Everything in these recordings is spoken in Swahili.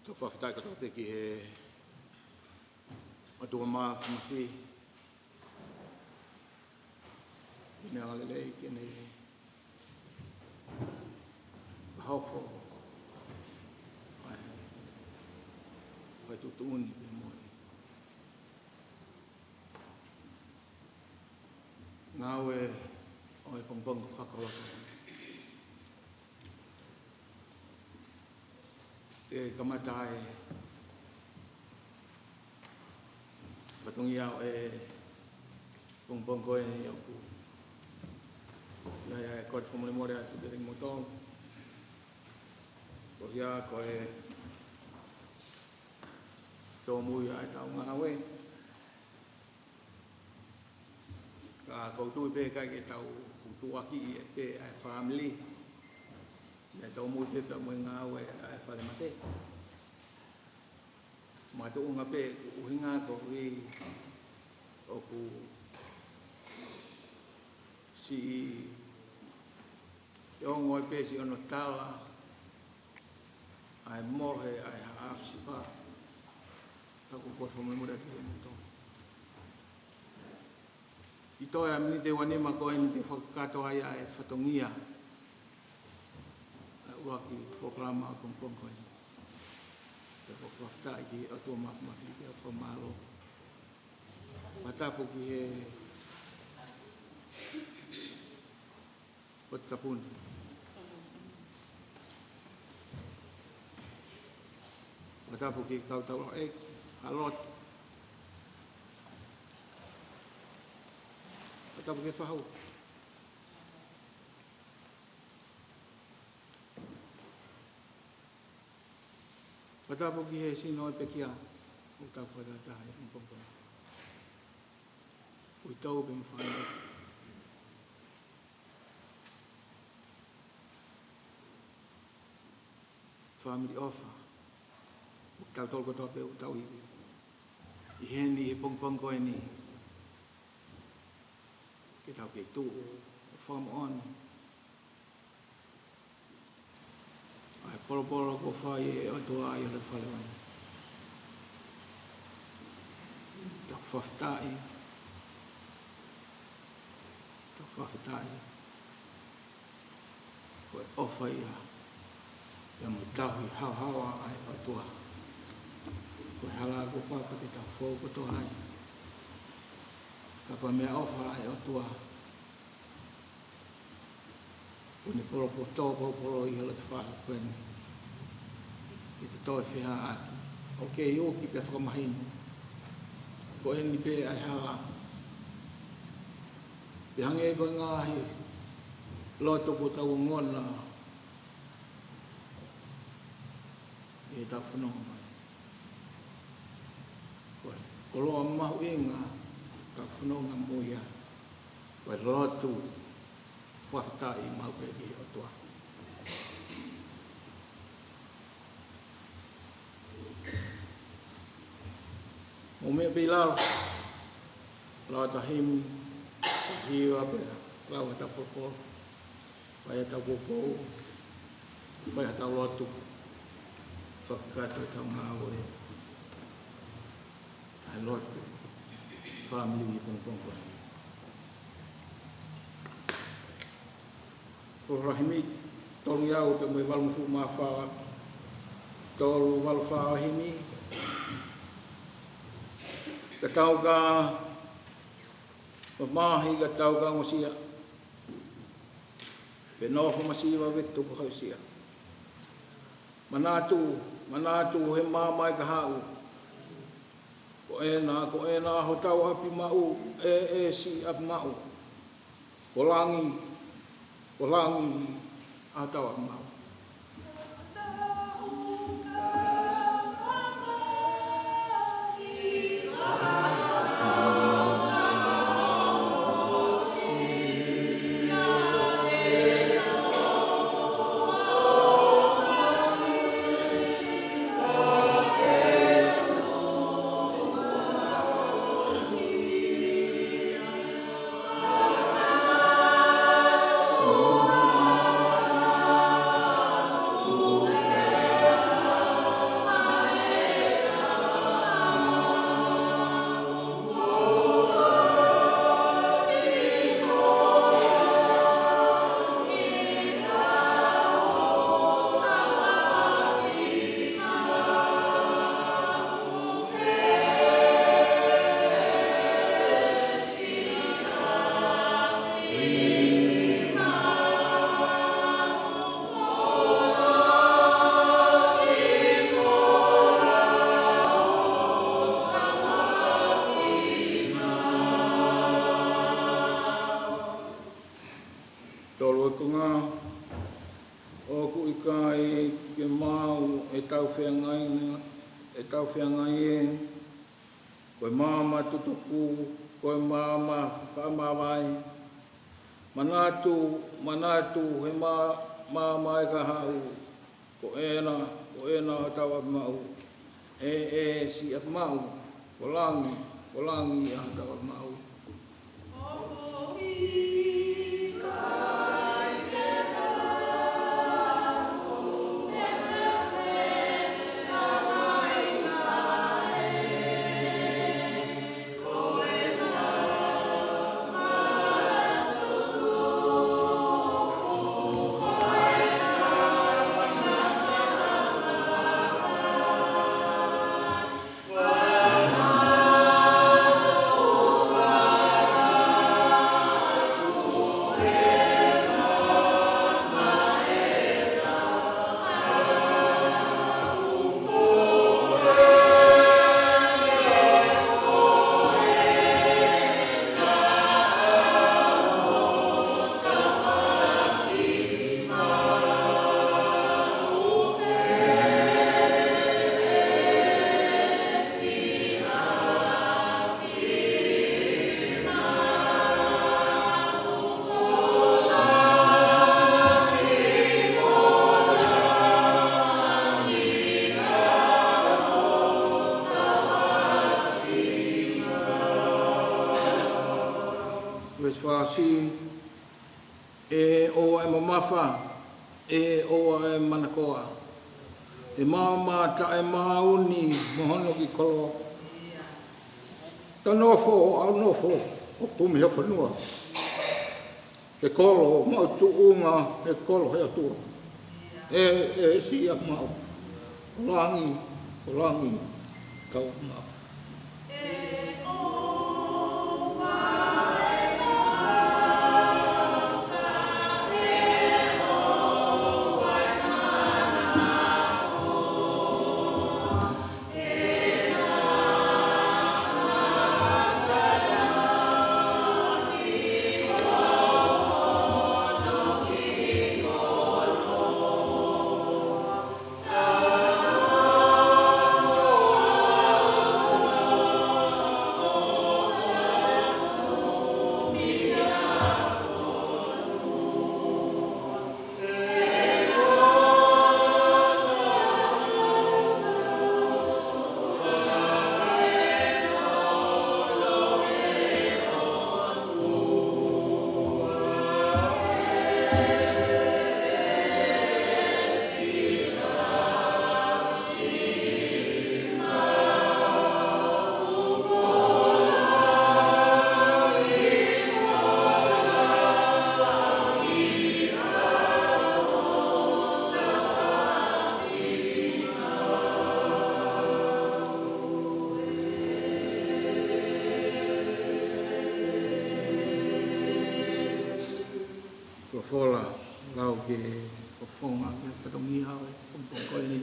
to whawhitai kato peki he matua maa whamawhi. Kene alalei, kene haupo. Vai tutuuni pe moi. Ngawe oi pongpong whakalaka. Te kamatai patungi au pongpong koe ni au ku. Ia koe whamole more atu te ring motong. Ko ia koe tō mui ai tau ngawe. Ka koutu pe kai ke tau kutuaki e pe ai family. Ia tau mui pe pe mui ngawe ai whare mate. Ma tu unga pe uhinga ko ui o ku si ngoi pe si ono tala ai mohe ai haaf si pa. Aku kuat family muda tu itu. Itu ya mini te wani mako ini te whakato ai ai whatongia. Waki proklama kongkong koe. Te whawhafta ki atua mawhi ki a whamalo. Whatapu ki he Patapun. Whatapu ki kautau halot. Whatapu ki whahau. Whatapu ki he sino e pekia. Whatapu whatataha e mpompo. Ui tau pe mwhanga. Family offer. Tau tolko tope u tau i. I heni he pongpong koe ni. Ke tau kei tu farm on. Ai polo ko whai e atua ai ala whale wani. Tau whawhitai. Tau whawhitai. Koe ofa ia. Ia mo tahi hawa ai atua. Koe hala ko papa te tau fōu ko toa ai. Ka pa mea ofa ai atua. Uni polo po tō polo i hala te whāra koeni. I te toi whiha aki. Ok, o ki pe whakamahinu. Ko eni pe ai hala. Pe hange koe ngāhi. Loto ko tau ngona. E tau whanonga mai. Koe, koloa mahu inga. Tau whanonga muia. Koe lotu. Whawhitai mau pe ki o toa. O mea pe lau. Lau ta himi. Hiwa pe. Lau hata whawhol. Wai hata wopou. Wai hata lotu. Whakato tau ngāwe. Ai lotu. Family i pongpong. Ko rahimi tolu iau pe mai walu fu ma fa tolu walu fa himi ka tau ka mahi ka tau ka ngosia pe no fu masiva vetu ko haisia manatu he mamai ka hau ko ena ho tau api mau si ap mau Kolangi atau mau. e tau whianga i koe māma tutuku, koe māma whamawai, manatu he māma e ka hau, ko ena o tau ap mau, si ap mau, ko langi a tau ap mau. Si e o e mamafa e o e manakoa e mama ta e mauni mohono ki kolo tanofo au nofo o tumi ha fanua e kolo mau tuunga e kolo he atua e si ap mau langi kau mau fola lau ke o fonga ke whakamia au o mpokoi ni.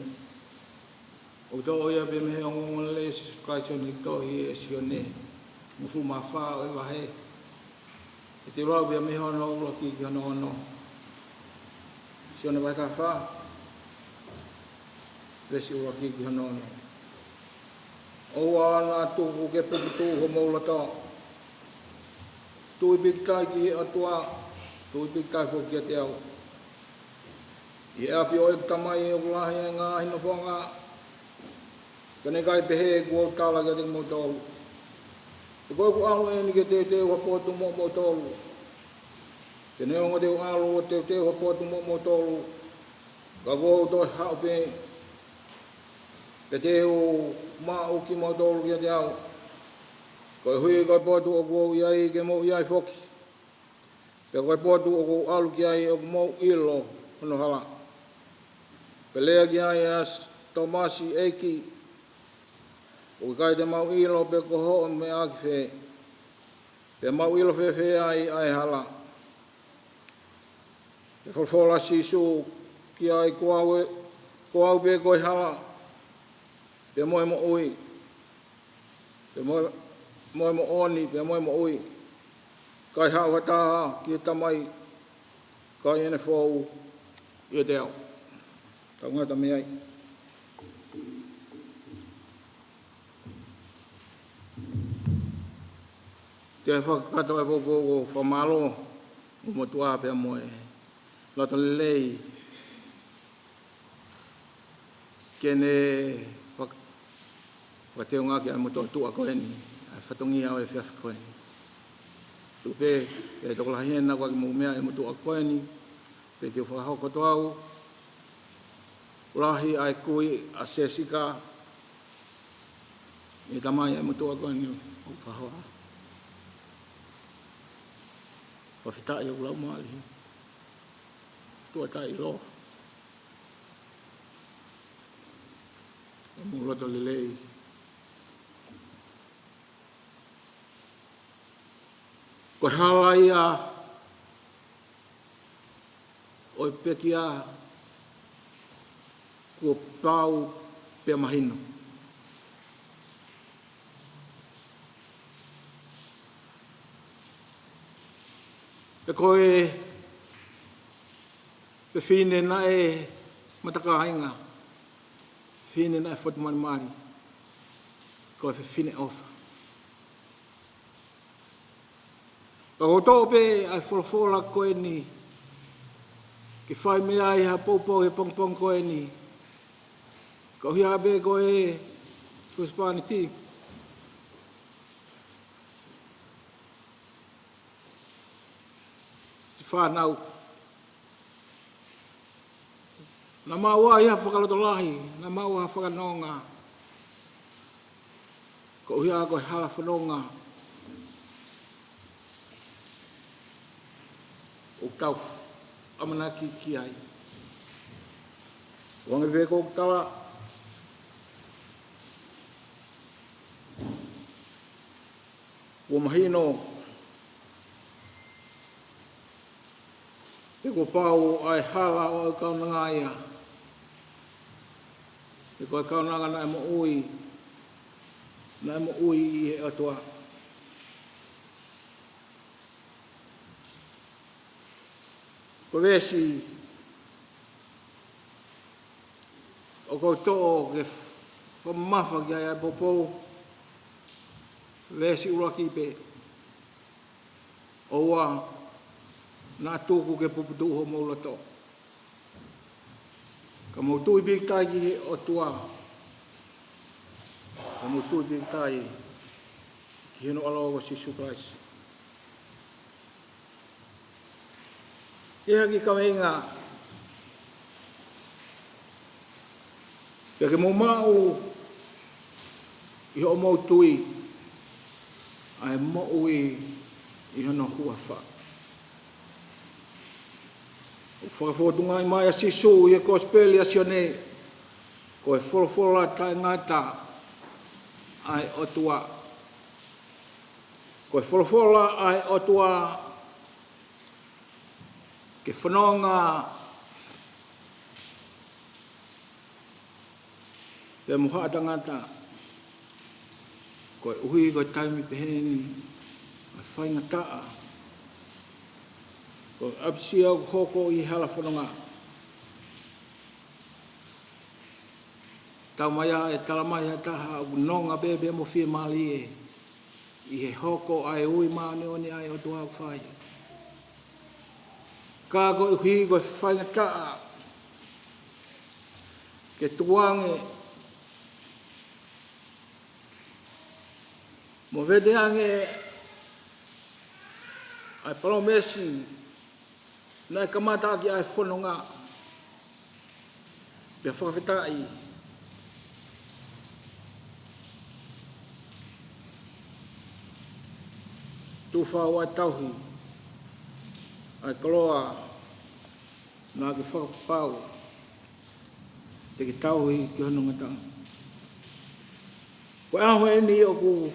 O to oia be me o ngon le Christ ni to hi e sione mufu mafa o e wahe. E te rau be me hono o loki ki hono hono. Sione vai ta wha. Resi o loki ki hono hono. O ana tuku ke pukutu ho maulata. Tui bigtai ki atua. Tui bigtai fo ki te au. I api o e tamai e ulahi e ngā hino whonga. Kane kai pehe kua tala ki te mo tolu. Te koe ku alu e ni ke te teo hapotu mo tolu. Kane o ngā teo alu o te teo hapotu mo tolu. Ka kua toi hao pe. Ke teo maa uki mo tolu ki te au. Koe hui kai potu o kua iai ke mo iai foki. Pe koe potu o kua alu ki ai o mo ilo hono hala. Pe lea ki ai as Tomasi Eiki. O kai te mau ilo pe koho me aki whe. Pe mau ilo whe ai hala. Pe wholwhola sisu ki ai koau pe koe hala. Pe moe mo ui. Pe moe mo oni, pe moe mo ui. Kai hau hataha ki tamai. Kai ene whou i te au. Tau ngata me ai. Ke whakato e popo o whamalo o motua pia moe. Loto lei. Kene whakateo ngā ki a motua tua koe ni. Whatongi au e whiawhi koe ni. Tupe, e toko la hena kwa ki mumea e motua koe ni. Pe te whakahoko to au. Urahi ai kui a sesika. E tamai e motua koe ni o whahoa. Whawhitai o lau maali. Tua tai lo. E muroto lelei. Ko hala ia o pekia ko pau pe mahino. E koe pe whine na e matakainga. Whine na e whatumani mari. Koe pe whine ofa. Pako tope ai wholofola koe ni. Ke whai mea ai ha popo he pongpong koe ni. Ko hia be koe ko spani ti. Si whanau. Na maua ia whakaloto lahi. Na maua whakanonga. Ko hia koe hala whanonga. O tau amanaki ki ai. Wangi veko o tala. O mahino. Eko pau ai hala o au kaunanga ia. Eko ai kaunanga na emo ui. Na emo ui i he atua. Ko vesi o koutou ke whamafa ki ai popo vesi uraki pe o wa nā tūku ke puputu ho maulato. Ka mautu i viktai ki o tua. Ka mautu i viktai ki hino alo o Sisu Christ. Ia ki kawenga. Ia ke mau i ho mau tui. Ai mau i hono hua wha. O whakafotunga i mai a Sisu i e kospeli a sione. Ko e wholofola tai ngata ai o tua. Ko e wholofola ai o tua. Ke whanonga pe muha tangata ko uhi ko taimi peheni a whainga taa ko apsia hoko i hala whanonga tau maya e talamai ha taha u nonga bebe mo fie mali e i he hoko ai ui maani oni ai o tua whai ka ko uhi ko whainga taa ke tuange mo vede ange ai promesi na kamata ki ai whanonga pe whakawhitai tu whao ai tauhi ai kaloa nā ki whakapau te ki tauhi ki hononga tau. Ko aho e ni o ku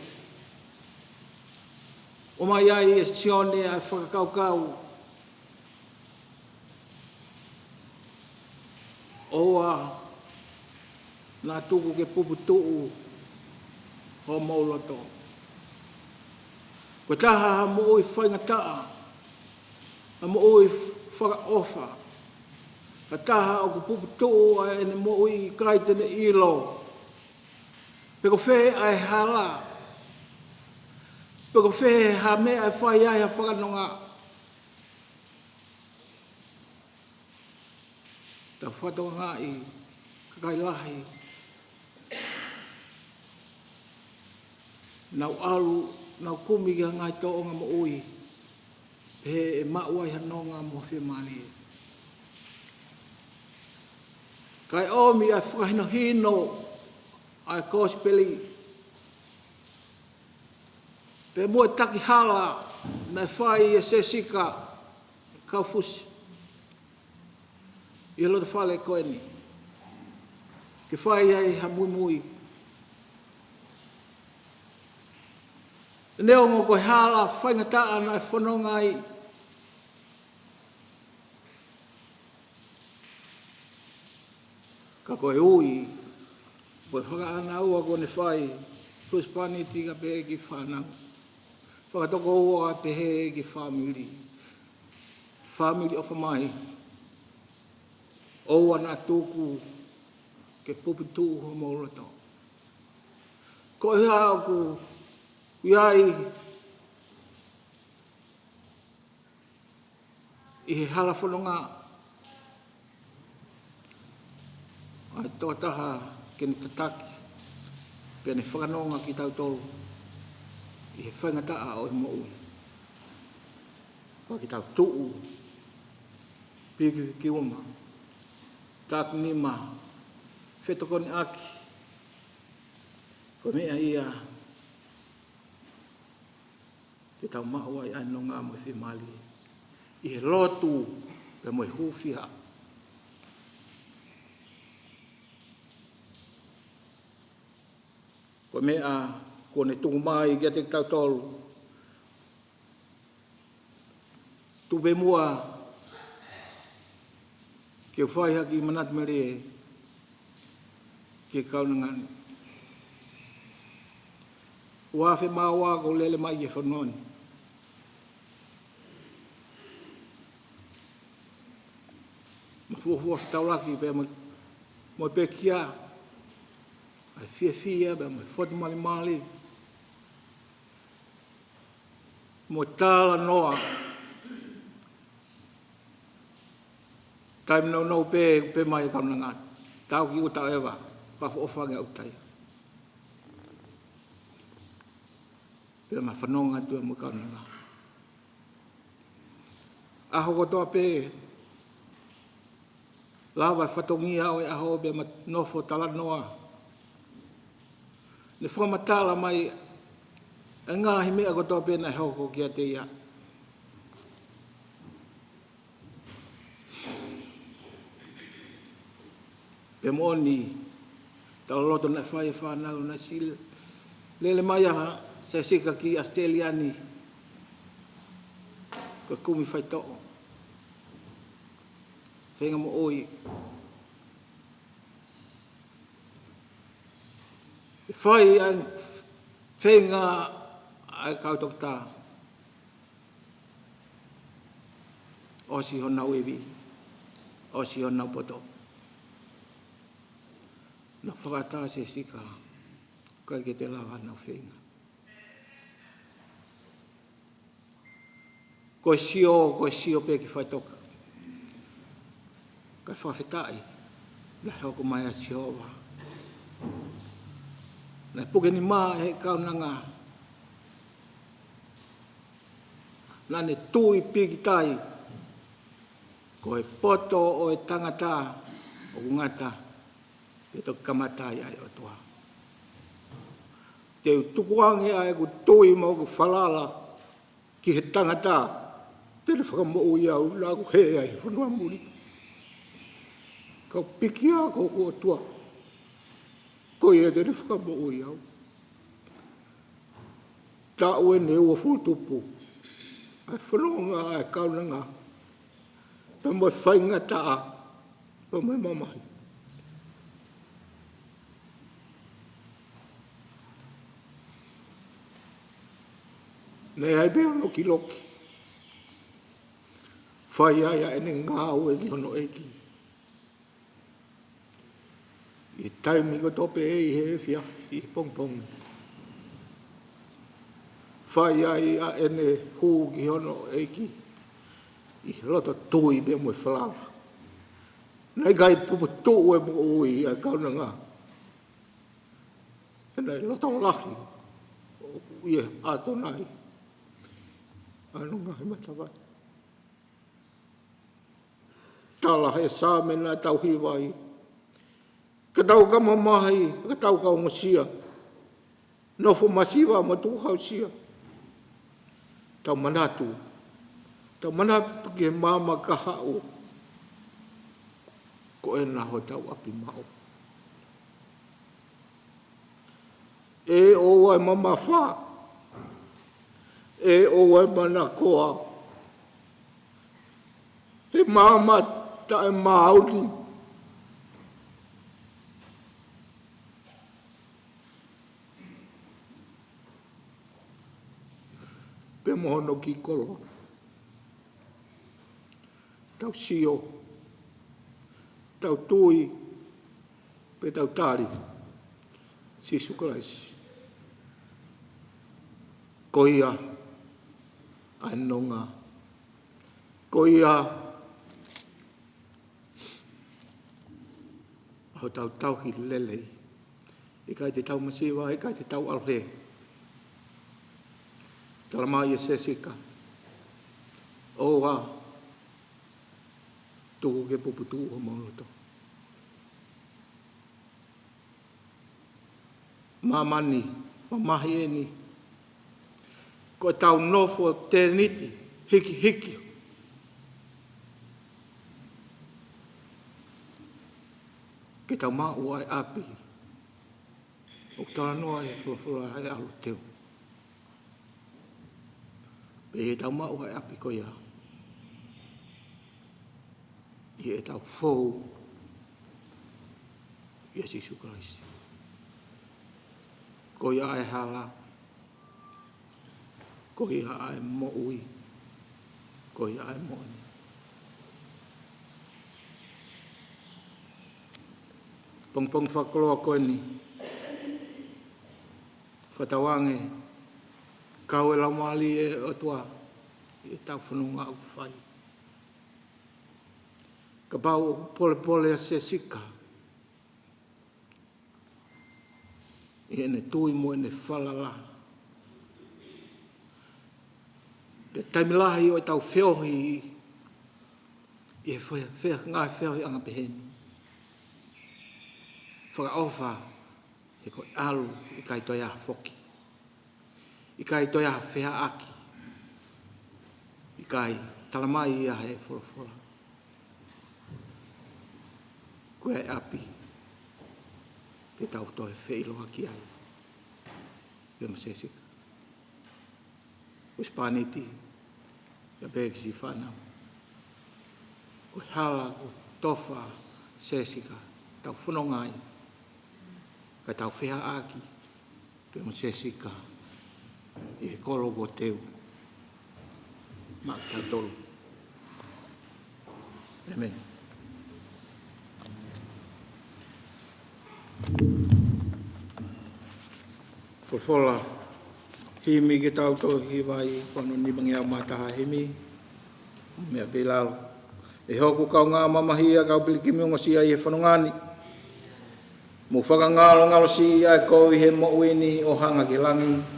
o mai ai e sione ai whakakaukau oa nā tuku ke puputuu ho maulato. Ko taha ha mo oi whaingataa ha mo oi whakaofa. Ha taha o ku puputuu ai ne mo oi kaitene ilo. Peko whee ai hala. Pego fe ha me ai whai ai a whakanonga. Ta whatonga i kakailahi. Nau alu, nau kumi ki ngai tō o ngā mo ui. He e mauai hanonga mo whi mali. Kai omi ai whakahino hino ai kōspeli. Pe mua taki hala na whai e se sika kaufusi. I lo te whale koe ni. Ke whai ai ha mui mui. Neo ngō koe hala whaingataa na e whanonga ai. Ka koe ui. Koe whakaana ua kone whai. Kuspani tika pe ki whanau. Whakatoko ua pe he ki family. Family of mai. Oua na tūku ke pupitu ho maurato. Koe hao ku iai i he hala whanonga. Ai tō taha ke ni tataki. Pene whakanonga ki tau tolu. I he whaingataa o i mo ui. Wa ki tau tuu. Piki ki uma. Tāku ni ma. Whetokoni aki. Ko mea ia. Te tau maua i aino ngā mo i mali. I he lotu. Pe mo i hūwhia. Ko mea kone tungu mai ki a te tau tolu. Tupe mua ke whai haki manat mere ke kaunangani. Wafe maua ko lele mai e whanoni. Mafuafua whetauraki pe mo pe kia. Ai fia pe mo whatu mali mali. Mo tāla noa. Taim no pe mai kaunanga. Tau ki uta ewa. Pafu ofanga utai. Pe ma whanonga tua mo kaunanga. Aho kotoa pe. Lawa whatongi au e aho pe ma nofo tala noa. Ne whamatala mai. E ngāhi mea kotoa pe na hoko ki a te ia. Pe moni, tau loto na whai whanau na sila. Lele mai aha, se sika ki Australiani. Ka kumi whai to'o. Whenga mo oi. Whai ang whenga ai kautok tā. Osi hona uewi. Osi hona upoto. Na whakata se sika, kai ke te lawa na whenga. Koe sio pe ki whaitoka. Kai whawhetai, na hoko mai a siowa. Na puke ni maa he kaunanga. Na ne tui piki tai. Koe poto o e tangata o ngata. Te to kamatai ai o tua. Te tukuangi ai ku tui mo ku whalala ki he tangata. Te le whakamoo i au la ku he ai whanua muri. Kau piki a ko o tua. Ko ia te le whakamoo i au. Ta ue ne ua futupu. Ai whanonga ai kaunanga. Ta mo whainga taa. Pa mai mamai. Nei ai beo no ki loki. Whai ai a ene ngā ue ki hono eki. I taimi ko tope e he fiafi i pongpong. whai ai a ene hū ki hono eiki. I roto tui bea moe whalala. Nei gai pupu tū e mo ui a kauna ngā. E nei roto lahi. Ie ato nai. Anu ngā he matawai. Tala he sā mena tau hiwai. Ka tau ka mamahi, ka tau ka ongosia. Nofo masiwa ma tu hausia. Tau manatu. Tau manatu ki he mama ka hao. Ko e naho tau api mao. E o ai mama wha. E o ai mana koa. He mama ta e mauli. Pe mohono ki kolo. Tau sio. Tau tui. Pe tau tari. Sisu Karaisi. Koia. Anonga. Koia. Ho tau tauhi lelei. E kai te tau masiwa, e kai te tau alhe. Talamai e sesika. Oa. Tuku ke puputu o maunoto. Mamani, mamahi eni. Ko tau nofo te niti, hiki hiki. Ke tau mau ai api. O tala noa e fulafula ai alu teo. Pe e tau mau ai api ko ia. I e tau fou. Ia Sisu Karaisi. Ko ia ai hala. Ko ia ai mo'ui. Ko ia ai mo'uni. Pong whakoloa koe ni. Whatawange. Kau e lau mali e otua. I tau whanunga au whai. Ka pau pole a se sika. I ene tui mo ene whalala. Pe taimilahi o e tau whiohi. I e ngai whiohi anga peheni. Whakaofa e koe alu i kai toi aha whoki. I kai toi aha whea aki. I kai talamai i aha e wholafola. Koe ai api. Te tau toi wheiloa ki ai. Pea masesika. Koe spaniti. Ia pēkisi whanau. Koe hala, koe tofa, sesika. Tau whanongai. Ka tau whea aki. Pea masesika. I he kolo ko teu. Mak tau tolu. Amen. Fofola. Himi ke tau to hiwai. Kono ni bangi au mataha himi. Mea pelalo. E hoku kau ngā mamahia kau pilikimi o ngasi ai e whanongani. Mo whakangalo ngalo si ai kou i he mo uini o hanga ki langi.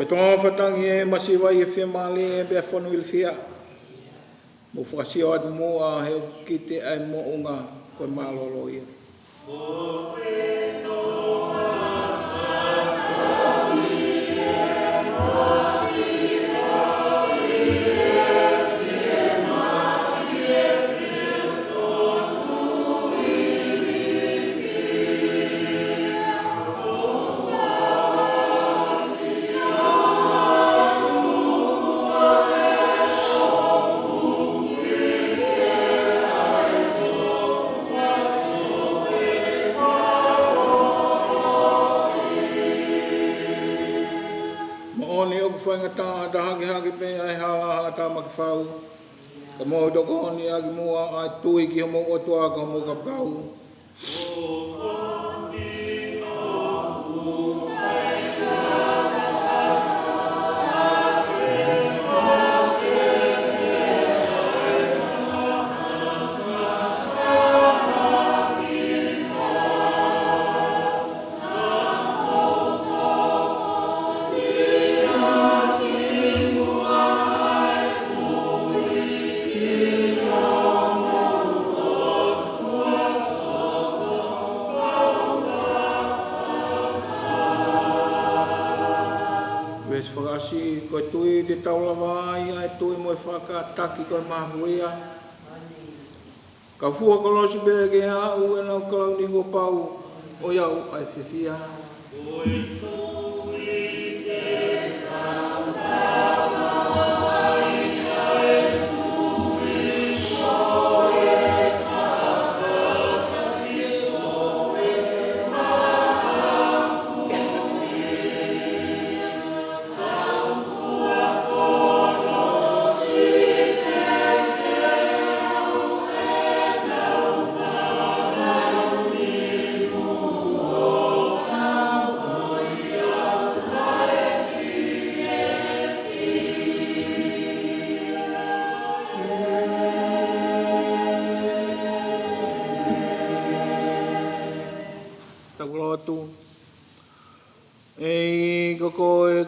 Tonga whatangi e masiwa i e whia mali e bea whanu ili whia. Mo whakasio atu mo a heo ki te ai mo unga koe malolo ia. whainga tā haki pe ai hala tā maki whau. Ka mo toko ni agi mua ai tui ki homo o tua ka homo ka pau. Ko tui te taulawa ai tui mo whakataki ko mahuia. Ka fua kolosi bege a u e nau kalau ni ko pau o iau ai whiwhia.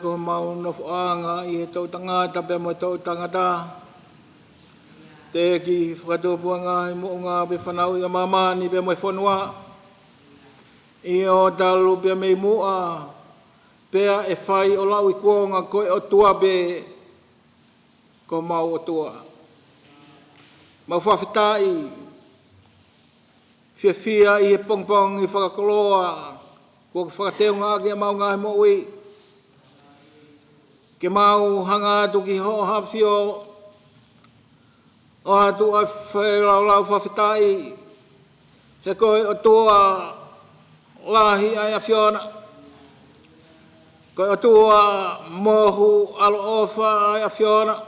Ko mau no whaanga i he tau tangata pe mo tau tangata. Te ki whakatopuanga i mo ngā pe whanau i a mamani pe mo whanua. I o talu pe mei mua. Pea e whai o lau i kuonga koe o tua pe. Ko mau o tua. Mau whawhitai. Whiawhia i he pongpong i whakakoloa. Ko whakateunga ake mau ngā he mo ui. Ke mau hanga atu ki ho hapsio o atu a whailau lau whawhitai he koe o tua lahi ai a whiona koe o tua mohu alo ofa ai a whiona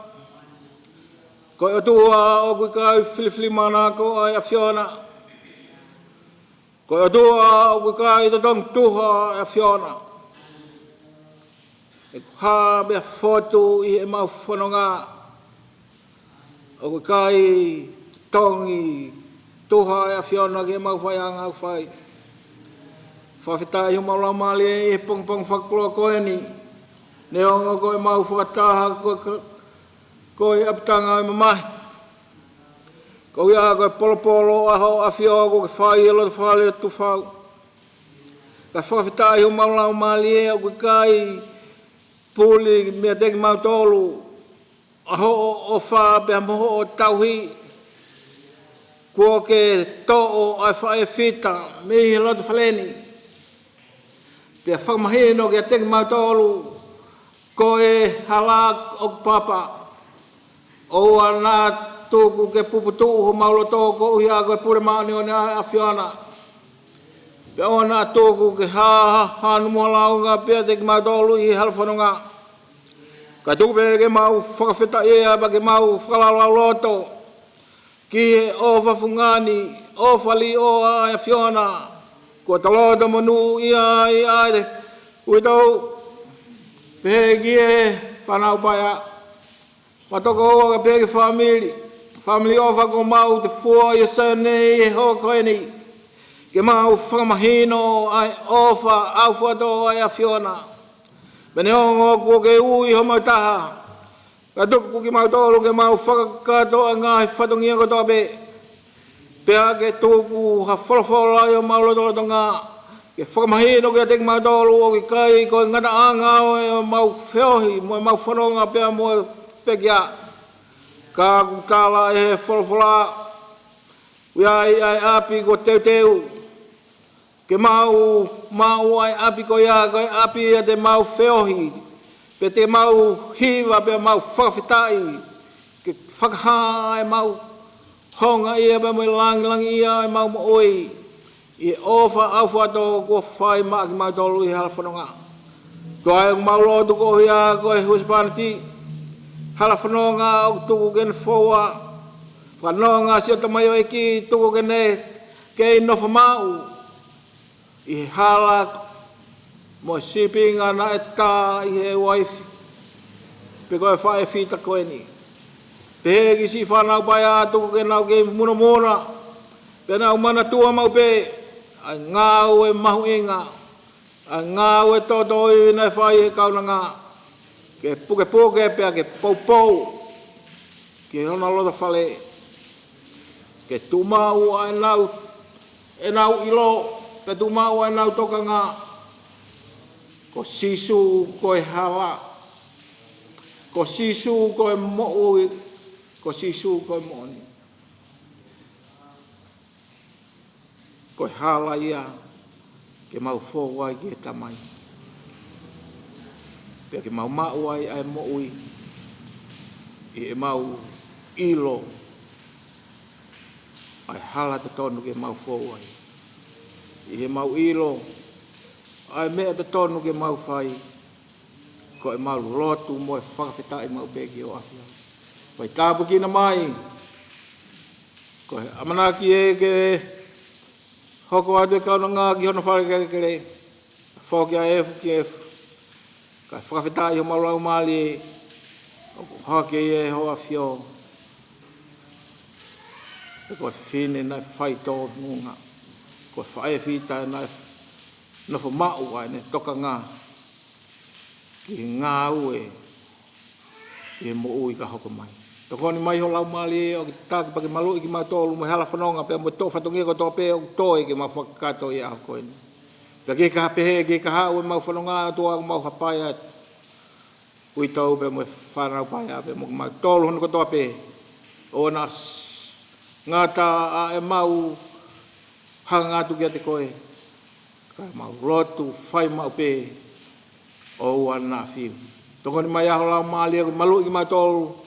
koe o tua o kui kai whiliwhili manako ai a whiona koe o tua o kui kai totong tuha ai a whiona e ha be foto i e mau whanonga o kai tongi tuha e a whiona ke mau whaianga au whai whawhitai ho mau lau mali e pongpong whakuloa koe ni ne ongo koe mau whakataha koe apitanga i mamahi ko ia koe polopolo aho a whio ko ke whai elo te whale tu whau ka whawhitai ho mau lau mali e o kai puli mea teki mau tolu aho o wha pe moho o tauhi kua ke to'o ai whae whita mihi loto whaleni pe whakamahino ke teki mau tolu ko e halak o papa o ana tuku ke puputu ho maulo toko uhi a koe pure maani o ne a whiana pe ona tuku ke hanu mua launga pia teki mau tolu i halwhanonga. Ka tuku pe ke mau whakawhita ea pa ke mau whakalau loto ki he o whafungani o whali o a whiona kua taloto monu ia i aere uitau pe ki e whanau paya matoko o ka pe ke family o whako mau te fua i sene i he hoko eni ke mau whakamahino ai ofa au whato ai a whiona Bene ongo kua ke ui ho mau taha. Ka tuku ki mau tolu ke mau whakakato a ngāhi whatongia ko toa pe. Pea ke tuku ha wholawhola i o mau loto ngā. Ke whakamahino ke a teki mau tolu o ki kai ko ngata anga o e mau whiohi mo e mau whanonga pea mo e pekia. Ka kutala e he wholawhola. Ui ai api ko teu. Ke mau ai api ko ia, ko api e te mau whiohi, pe te mau hiwa, pe mau whakawhitai, ke whakaha e mau honga ia, pe mau langi ia, e mau oi, i ofa au whato kua whai maa ki mau tolu i halwhanonga. Toa maulo tu ko ia ko hus panti. Hala whanonga o tuku gen foa. Whanonga si o tamayo eki tuku gene kei nofa mau. I hala mo sipinga na eta i he waifi. Pe koe whae whita koe ni. Pe hegi si whanau pai a tuku genau ke muna muna. Pe nau mana tua mau pe. Ai ngau e mahu inga. Ai ngau e toto i nei whai e kauna ngā. Ke puke puke pia ke pou pou. Ke hona lota whale. Ke tumau ai nau. E nau ilo. Ke tumau ai nau toka ngā. Ko sisu koe hala. Ko sisu koe mo'ui. Ko sisu koe mo'oni. Koe hala ia. Ke mau fōwai ki e tamai. Pea ke mau mauai ai mo'ui. I e mau ilo. Ai hala te tonu ke mau fōwai. I he mau ilo. Ai mea te tonu ke mau whai. Ko e mau lotu mo e whakawhita i mau peki o awhia. Pai tāpu ki na mai. Ko e amanaki e ke hoko atu e kauna ngā ki hona whare kere kere. Whoki a efu ki efu. Ka whakawhita i ho maulau maali e. Hake e ho awhio. Ko e whine nai whai tō nunga. Ko e whae whita nai nofo mau ai ne toka ngā. Ki ngā ue. I mo ui ka hoko mai. Toko ni mai ho lau maali e o ki tāki pake malu i ki mai tōlu mo hala whanonga pia mo tō whatongi ko tō pe o tō e ki mau whakakato i a hoko eni. Pia ki ka hapehe ki ka hau e mau whanonga o tō a mau hapai at. Ui tau pe mo whanau pai a pe mo mau tōlu hono ko tō pe. O na ngata a e mau hangatu ki a te koe. Ka mau rotu whai mau pe. O ua na whiu. Toko ni mai aho lau maali e malu i ki mai tōlu.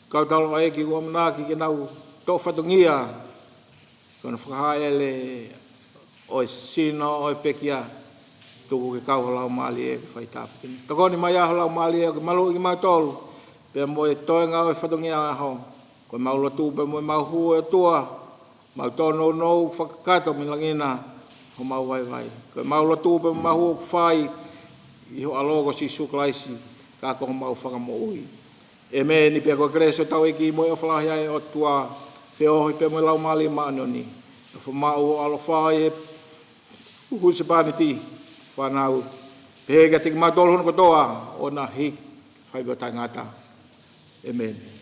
Kau talo ai ki ua manaki ki nau tō whatungia. Kona whakahaele o e sino o e pekia. Tuku ke kau lau maali e ki whai tāpikini. Toko ni mai aho lau maali e ki malu i ki mai tōlu. Pea mo e toenga o e whatungia aho. Ko mau lotu pe mo e mau hu e tua. Mau tōno nou whakakato mi langina. Ho mau vai vai. Ko mau lotu pe mo mau hu whai. Iho alogo si suklaisi. Ka ko mau whakamo ui. E me ni pia ko kreso tau e ki mo e whalahia e o tua whiohi pe mo e lau maali maano ni. E whamau o alo whai e uhu se pāni ti whanau. Pehega tiki mau tolu hono kotoa o na hik whai beo tai ngata. Amen.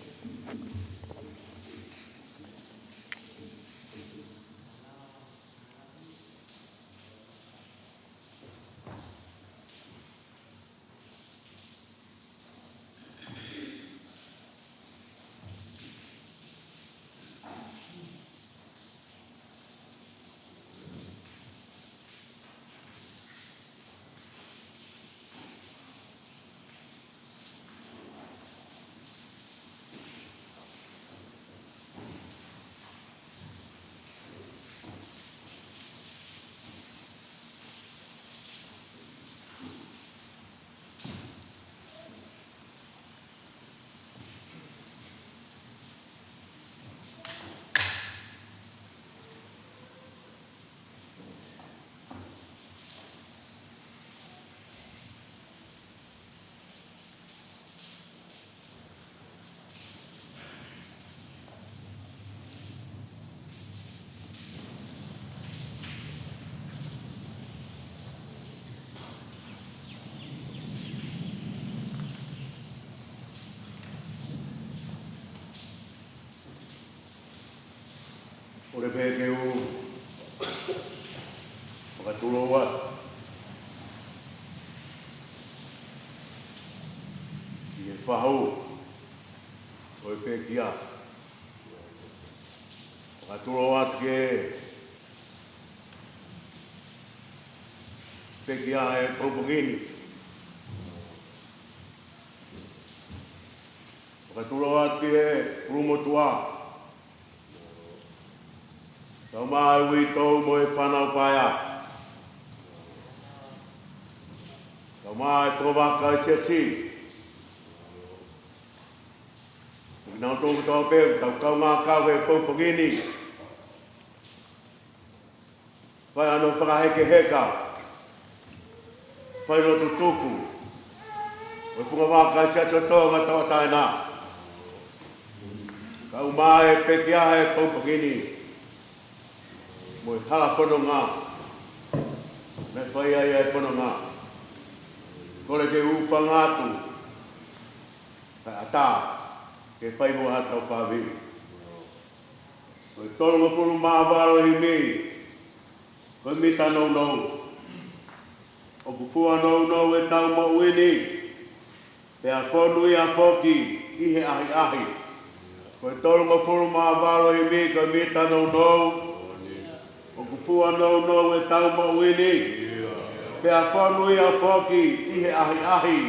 O le pēke u whakatuloa. I e whahau o e pēkia. Whakatuloa ke pēkia e propagini. Whakatuloa ke prumotua. Tau mai ui tau mo e whanau paia. Tau mai trovaka i siasi. Nau tōku tau peu, tau kau ngā kawe pau pangini. Whai anō whakaheke heka. Whai no tutuku. Wai whunga waka i siasi o tōnga tau atai nā. Kau mai peki ahe pau pangini. Moi hala whono ngā. Me whai ai ai whono ngā. Kore ke upa ngātu. Kai ata. Ke whai mua hatau whāwi. Koi tolonga pulu māwaro hi mi. Koi mita nou nou. O kufua nou nou e tau mo uini. Pea whonui a whoki ihe ahi ahi. Koi tolonga pulu māwaro hi mi. Koi mita nou nou. O kufua nou nou e tau mo uini. Pea whonui a whoki ihe ahi ahi.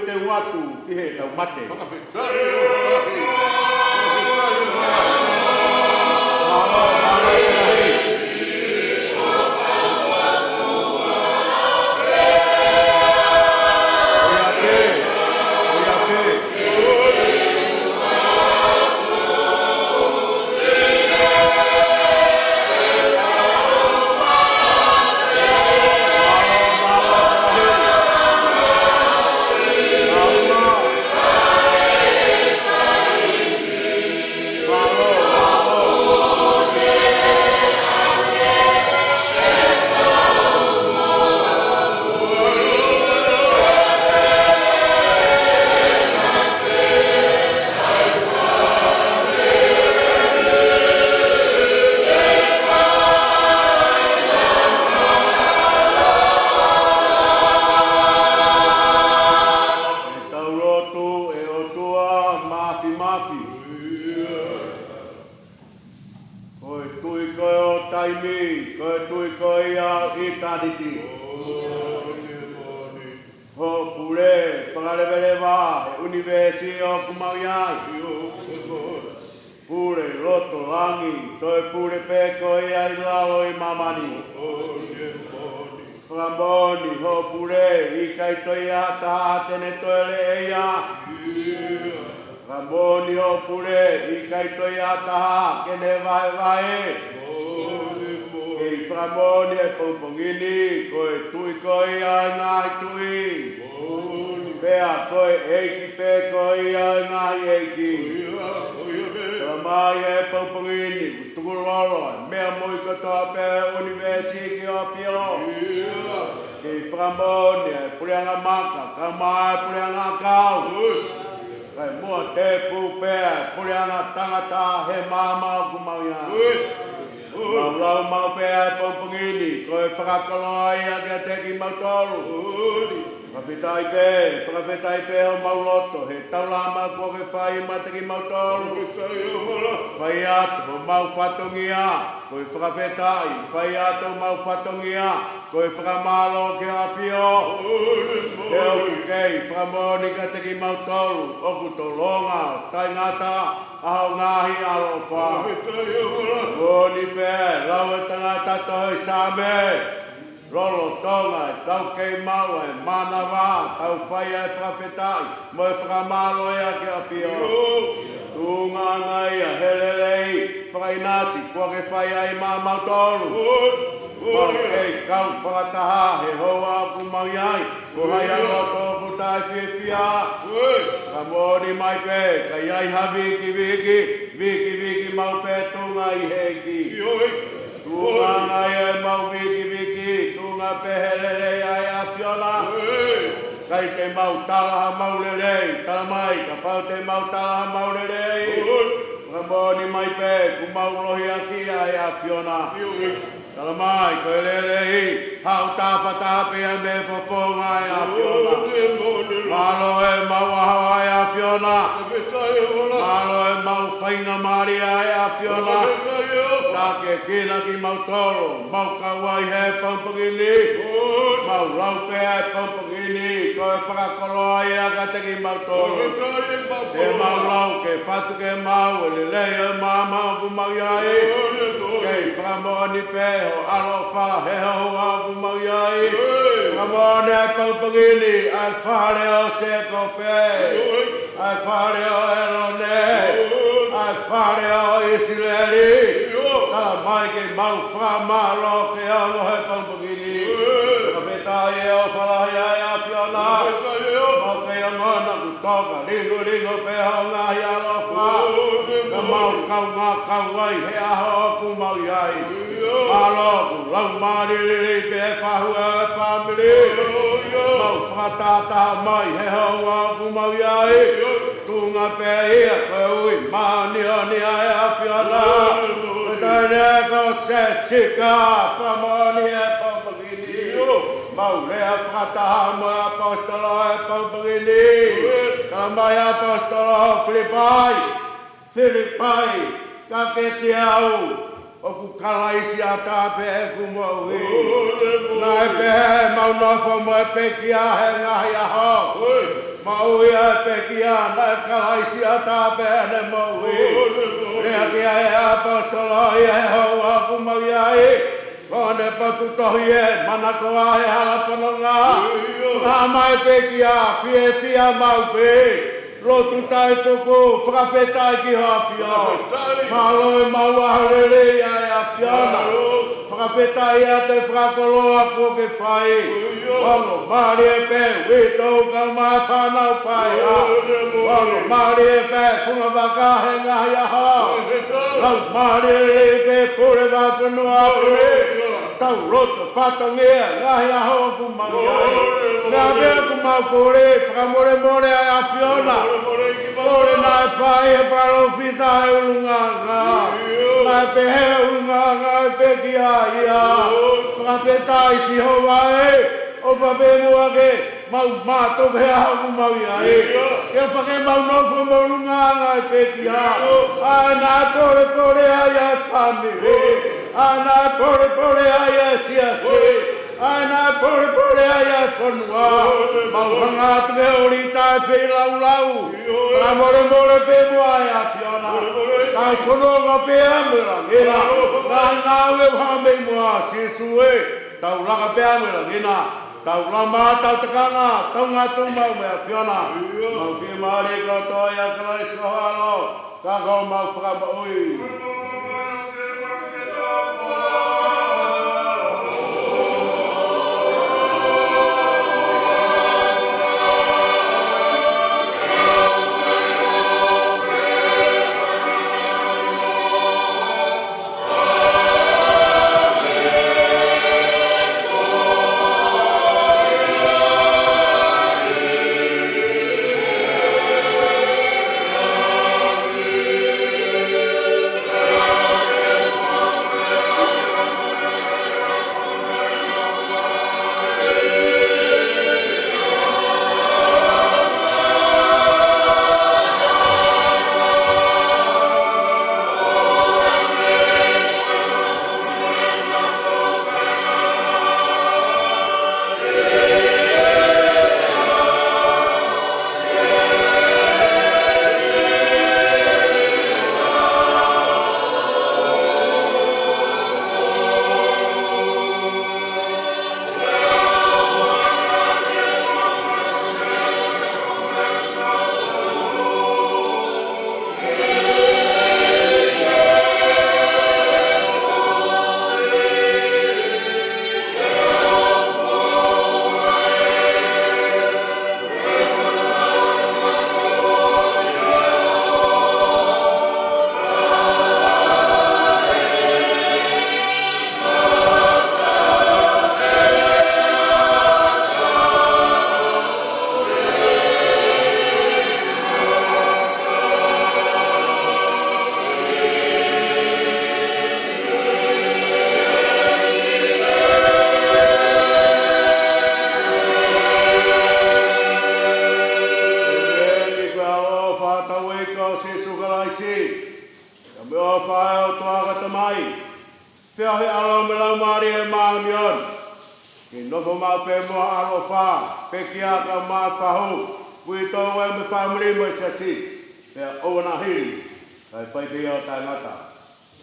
teu atu ki he tau mate. o ku kalaisi a tāpe e ku maui. Nai pehe maunofo mo e pekia he ngahi aho. Maui e pekia nai kalaisi a tāpe e ne maui. Rea kia e apostolo i e hou a ku maui ai. Kone paku tohi e manako a he halapanonga. Ngā mai pekia fie fia maupe. Lotu tai tuku, whakawhetai ki hapia. Maloi mauaharere ia e apiana. Whakawhetai ia te whakoloa ko ke whai. Wano, maari e pe, witou ka maa whanau pai ha. Wano, maari e pe, whunga waka he ngahi aha. Lau maari e re pe, pure wapanua apure. Tau roto, whatangea, ngahi aho ku mangai. Ngā mea ku mau kore, whakamore more ai apiona. Kore nai whai e paro whita e urunganga. Nai pehe urunganga e peki a ia. Whakapetai si hoa e. O pape mua ke mau mātou he haku mau ia e. Ke whake mau nofo mo urunganga e peki a. Ai nā kore ai a tami e. Ai nā kore ai a sia se. Ai nā kore ai a whanua. Mau hangatu me orita e whei lau lau. Ka more pe mua e a piona. Ka kononga pe amera ngena. Ka ngau e whamei mua sisu e. Tau raka pe amera ngena. Tau lama tau takanga. Tau ngatu mau me a piona. Mau pia maari koto i a kalai skohalo. Ka kau mau whakamaui.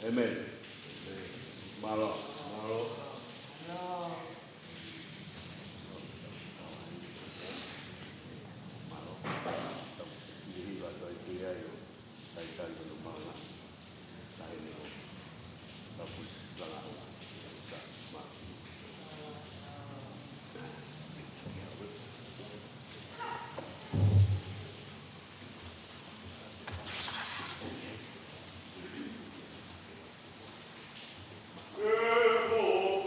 Amen. Malo. Careful.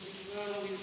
Maria,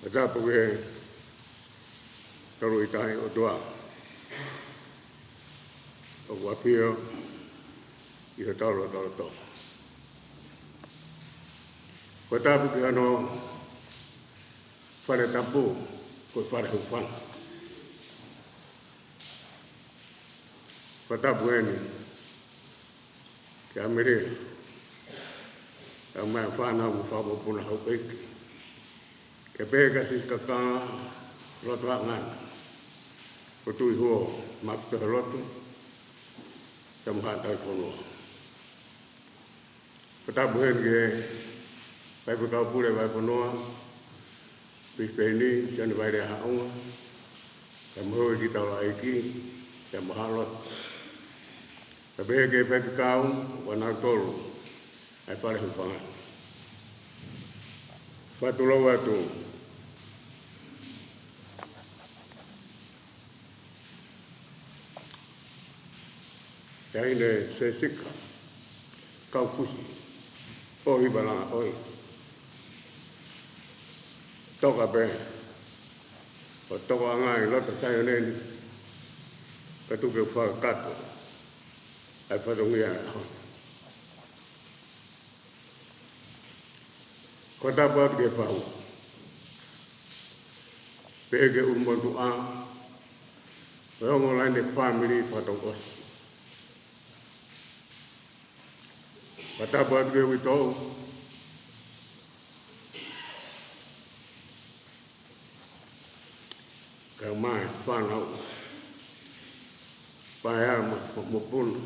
Ada puge taro itai o doa o wapio I he taro to. Ko tapu ki ano whare tapu ko whare hupana. Ko tapu eni ki amere a mai whana u whapopuna hau peiki. Ke pēka si kaka roto a ngana. Ko tui huo makuta roto, te muha tai whanua. Ko tapu hen ke pai putau pule vai whanua, pispeni, siani vai rea haunga, te muhoi ki tau la eiki, te muha roto. Ke pēka ke pai putau, wana tolu, ai pare hupanga. Whatulau atu. Te aine se sika, kau kusi, o hibalanga oi. Toka pe, o toko angai lota sayo neni, ka tuke whakato, ai whatongia hoi. Ko tapu atu ke whahu. Pēke umontu a, weongo laine family whatong osi. Ko tapu atu ke witou. Ka mai whanau. Paea mopunu.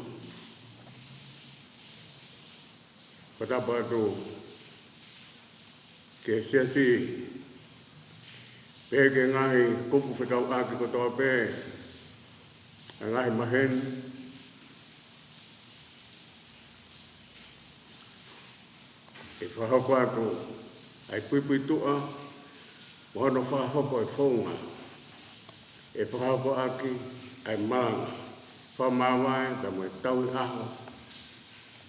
Ko tapu atu ke siasi pēke ngahi kupu whetau āki kotoa pē a ngahi mahen e whahoko atu ai puipui tua mohono whahoko e whaunga e whahoko āki ai malanga whamawai ka moe taui aho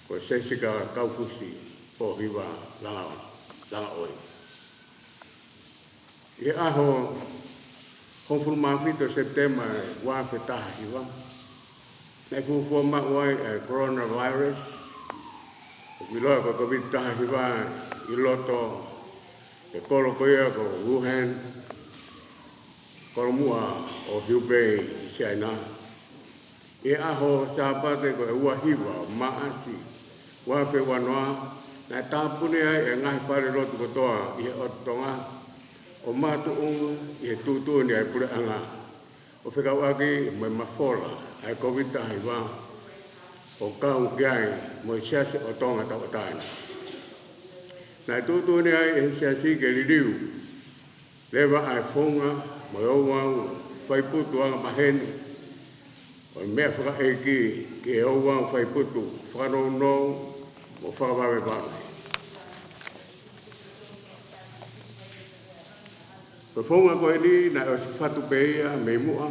ko sesika kaufusi o hiwa langa oi. E aho hofuru mawhito September wā whetaha hiwa. Nei fuhua mawai e coronavirus. Wiloa ko COVID taha hiwa I loto e kolo koia ko Wuhan. Kolo mua o Hubei China. E aho sāpate ko e ua hiwa maasi wā whewanoa. Nā tāpune ai e ngahi whare rotu kotoa I he otonga. O mātu ungu I he tūtūni ai pure anga. O whekau aki mai mawhola ai COVID tahi wā. O kau kiai moi siasi o tonga tau taina. Nā tūtūni ai e siasi ke liriu. Lewa ai whonga moi o wau whaiputu anga maheni. O mea whaka eiki ke o wau whaiputu whakano nou mo whakawawe wawe. Ko whonga koe ni na o si whatu pe ia me mua.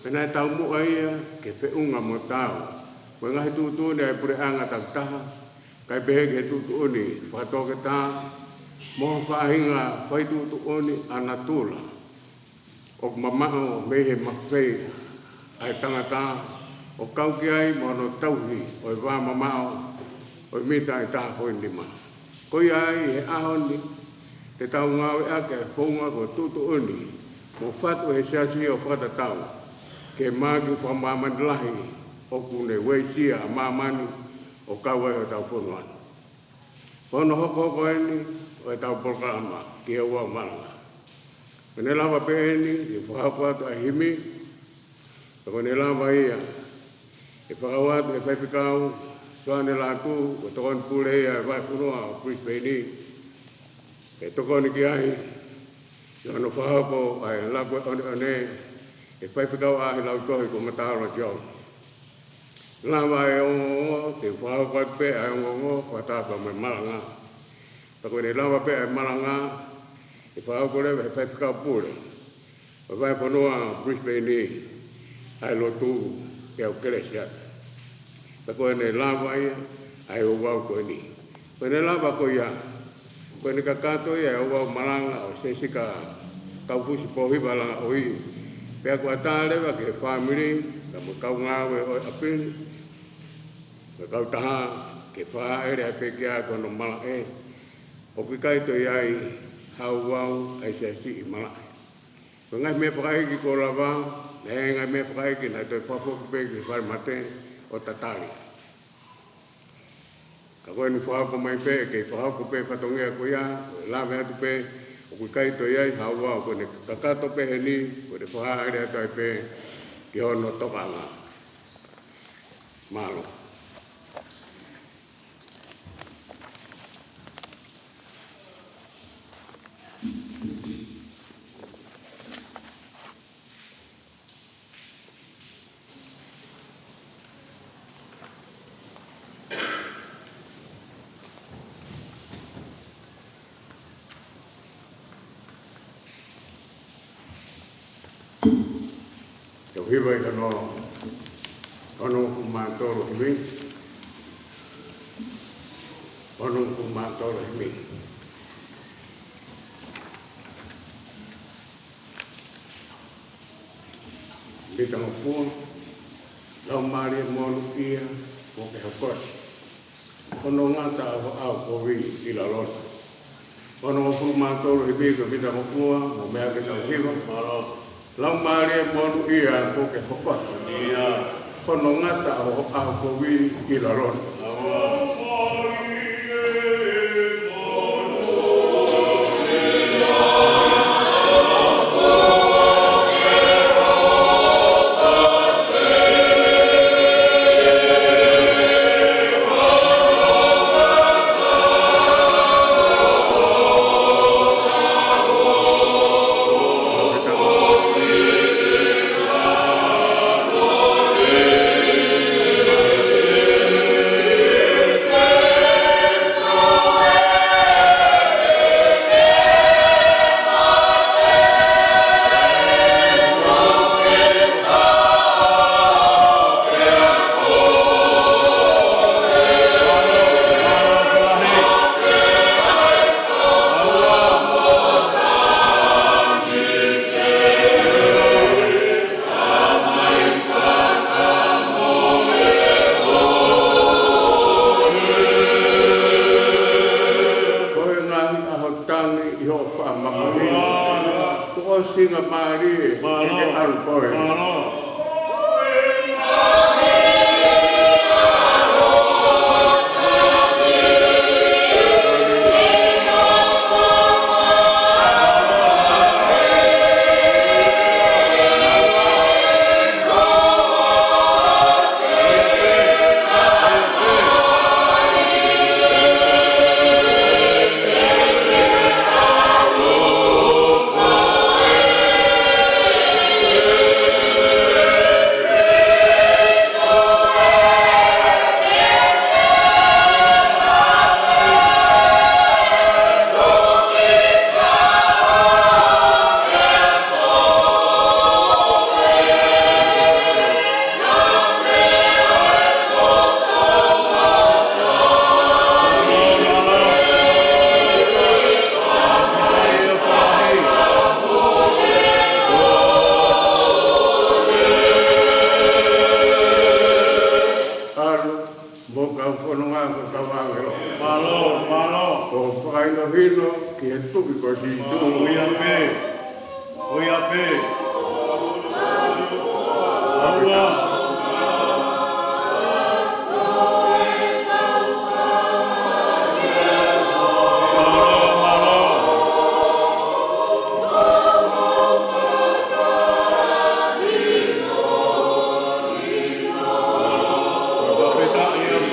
Pena e tau mua ia ke whiunga mo tau. Ko ngahi tūtūni ai pure anga taktaha. Kai pehe ke tūtūni whatoke tā. Moho whahinga whai tūtūni ana tūla. O mamao mehe mawhei ai tangata. O kauki ai mono tauhi o wā mamao. O mita ai tā hoi lima. Koi ai he ahoni. Te tau ngau ea ke whonga ko tūtūni. Mo whatu he siasi o whatatau. Ke māki whamamani lahi. O kune weisia a mamani o kawai o tau whonuana. Pono hoko hoko eni o e tau polkama ki e ua malanga. Kone lawa pe eni ki whahako atu a himi. Kone lawa ia. E whakawatu e whaipikau Soane lāku, o tokon pule ia vai punua, Brisbane, e tokoni ki ahi, no whahako ai laku one, e whaipikau ahi lau tohi ko mataro jao. Lama e ongo, te whahako ai pe ai ongo, whatapa mai malanga. Tako ne lama pe ai malanga, e whahako lewa e whaipikau pule. O vai punua, Brisbane, ai lotu, e au keresiata. Tako ne lava ia, ai o wau koe ni. Koe ne lava koe ia, koe ne kakato ia, o wau malanga, o sesi ka kaufusi pohiwa langa oi. Pea kua tālewa ke whamiri, ka mo kau ngāwe o apini, ka kau taha, ke whaere a pekia kono mala e. O ki kaito iai, hau wau, ai sesi i mala e. Ko ngai me whakaiki ko lava, ngai me whakaiki na toi whafoku peki whare mate, o tatari. Ka koe ni whahako mai pe, kei whahako pe whatongea ko ia, lawe atu pe, o kui kaito iai, hawa, ko ne kakato pe he ni, ko ne whahaere atu ai pe, ki hono tokanga. Malo. Hiwa i kano kumātoro himi. Kano kumātoro himi. Bita mapua, lau maria monu ia, o ke hakosi. Kano ngata au kowi i la lota. Kano kumātoro himi ka bita mapua, mo mea ke tau hiwa. Lau maria monu ia ko ke hokosi. Kono ngata o kowi i la lota. Singa Mari, Mari Alcoy.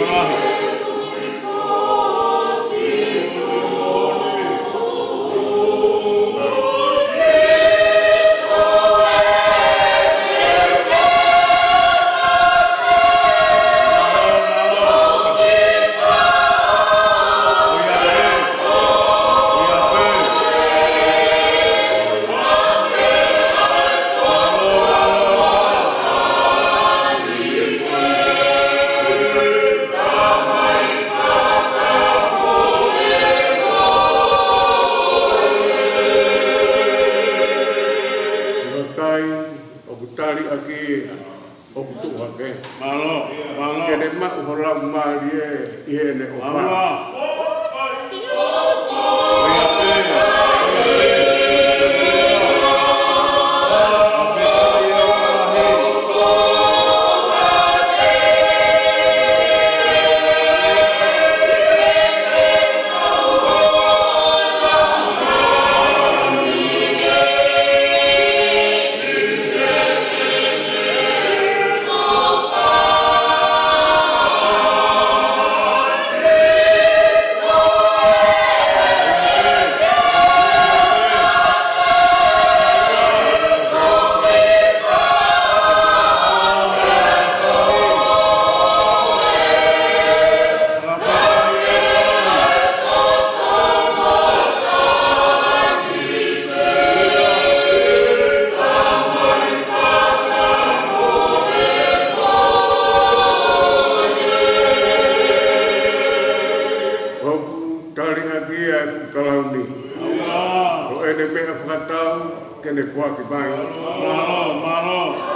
Amen. Malo, malo. Kene ma hola mari e ne o fa. Kene kuā ki mai. Malo, malo.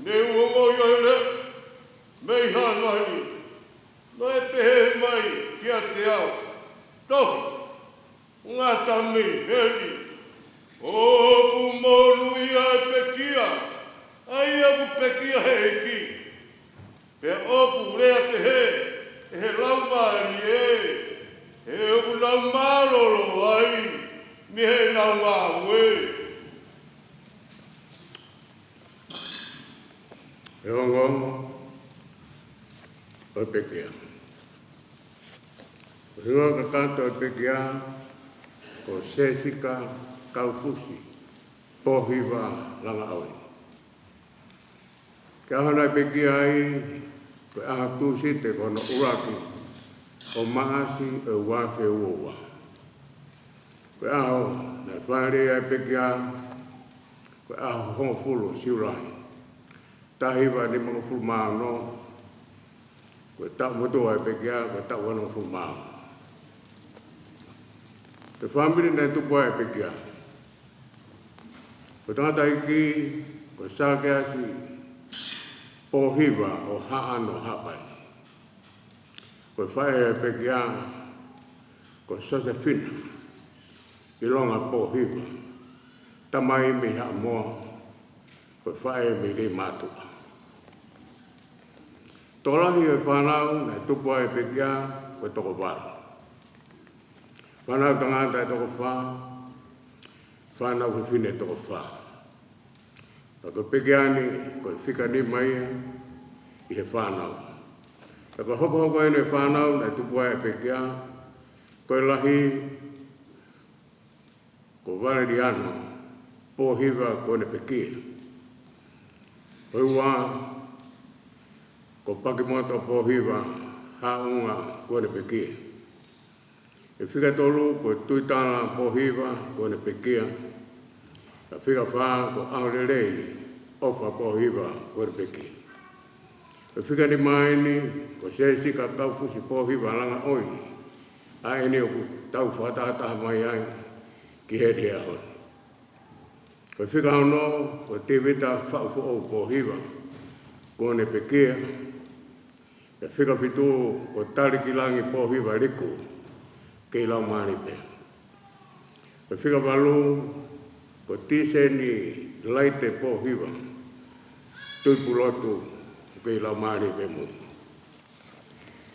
Ne uongo yoile, mei hanoi, no e pehe mai kia te au. Tohi, ngā tami heli, o ku monu ia e pekia, ai aku pekia he ki. Pe oku rea te he laumari he oku laumarolo ai, mi he laumāwe. E ongo, o pekia. Rua ka kato e pekia, ko sesika kaufusi, pohiwa langa aui. Kia hana e pekia ai, ko aha kusi te kono uraki, o maasi e wafe uowa. Ko aho, na whanere e pekia, ko aho hongfulu siurai. Tahiwa ni mga fulmao no, ko tau motoa e pekia, ko tau wano fulmao. Te whamiri nei tupua e pekia. Ko tangata iki, ko sake asi, pohiwa o haano hapai. Ko whae e pekia, ko Josefina, ilonga pohiwa. Tamai mi ha moa, ko whae mi re matua. Tolahi e whanau, nei tupua e pekia, ko toko wara. Whanau tangata e toko wha, whanau ko whine toko wha. Ko pekiani, ko whika ni mai, i he whanau. Ko hoko e ne whanau, nei tupua e pekia, ko lahi, ko Valeriano, pohiwa ko ne pekia. Ko ua, ko Pakimoto pohiwa, haunga ko ne pekia. E whika tolu ko tuitana pohiwa ko ne pekia. Ka whika wha ko aurelei ofa pohiwa ko ne pekia. E whika ni maini ko sesi ka kaufusi pohiwa langa oi. A ene o tau whatata mai ai ki heri ahon. Ko whika hono ko te weta whaufu o pohiwa ko ne pekia. E whika fitu ko tarikilangi pohiwa riku. Kei lau maari pe. Ko whika walu, ko tise ni laite pohiwa, tuipu lotu, kei lau maari pe mui.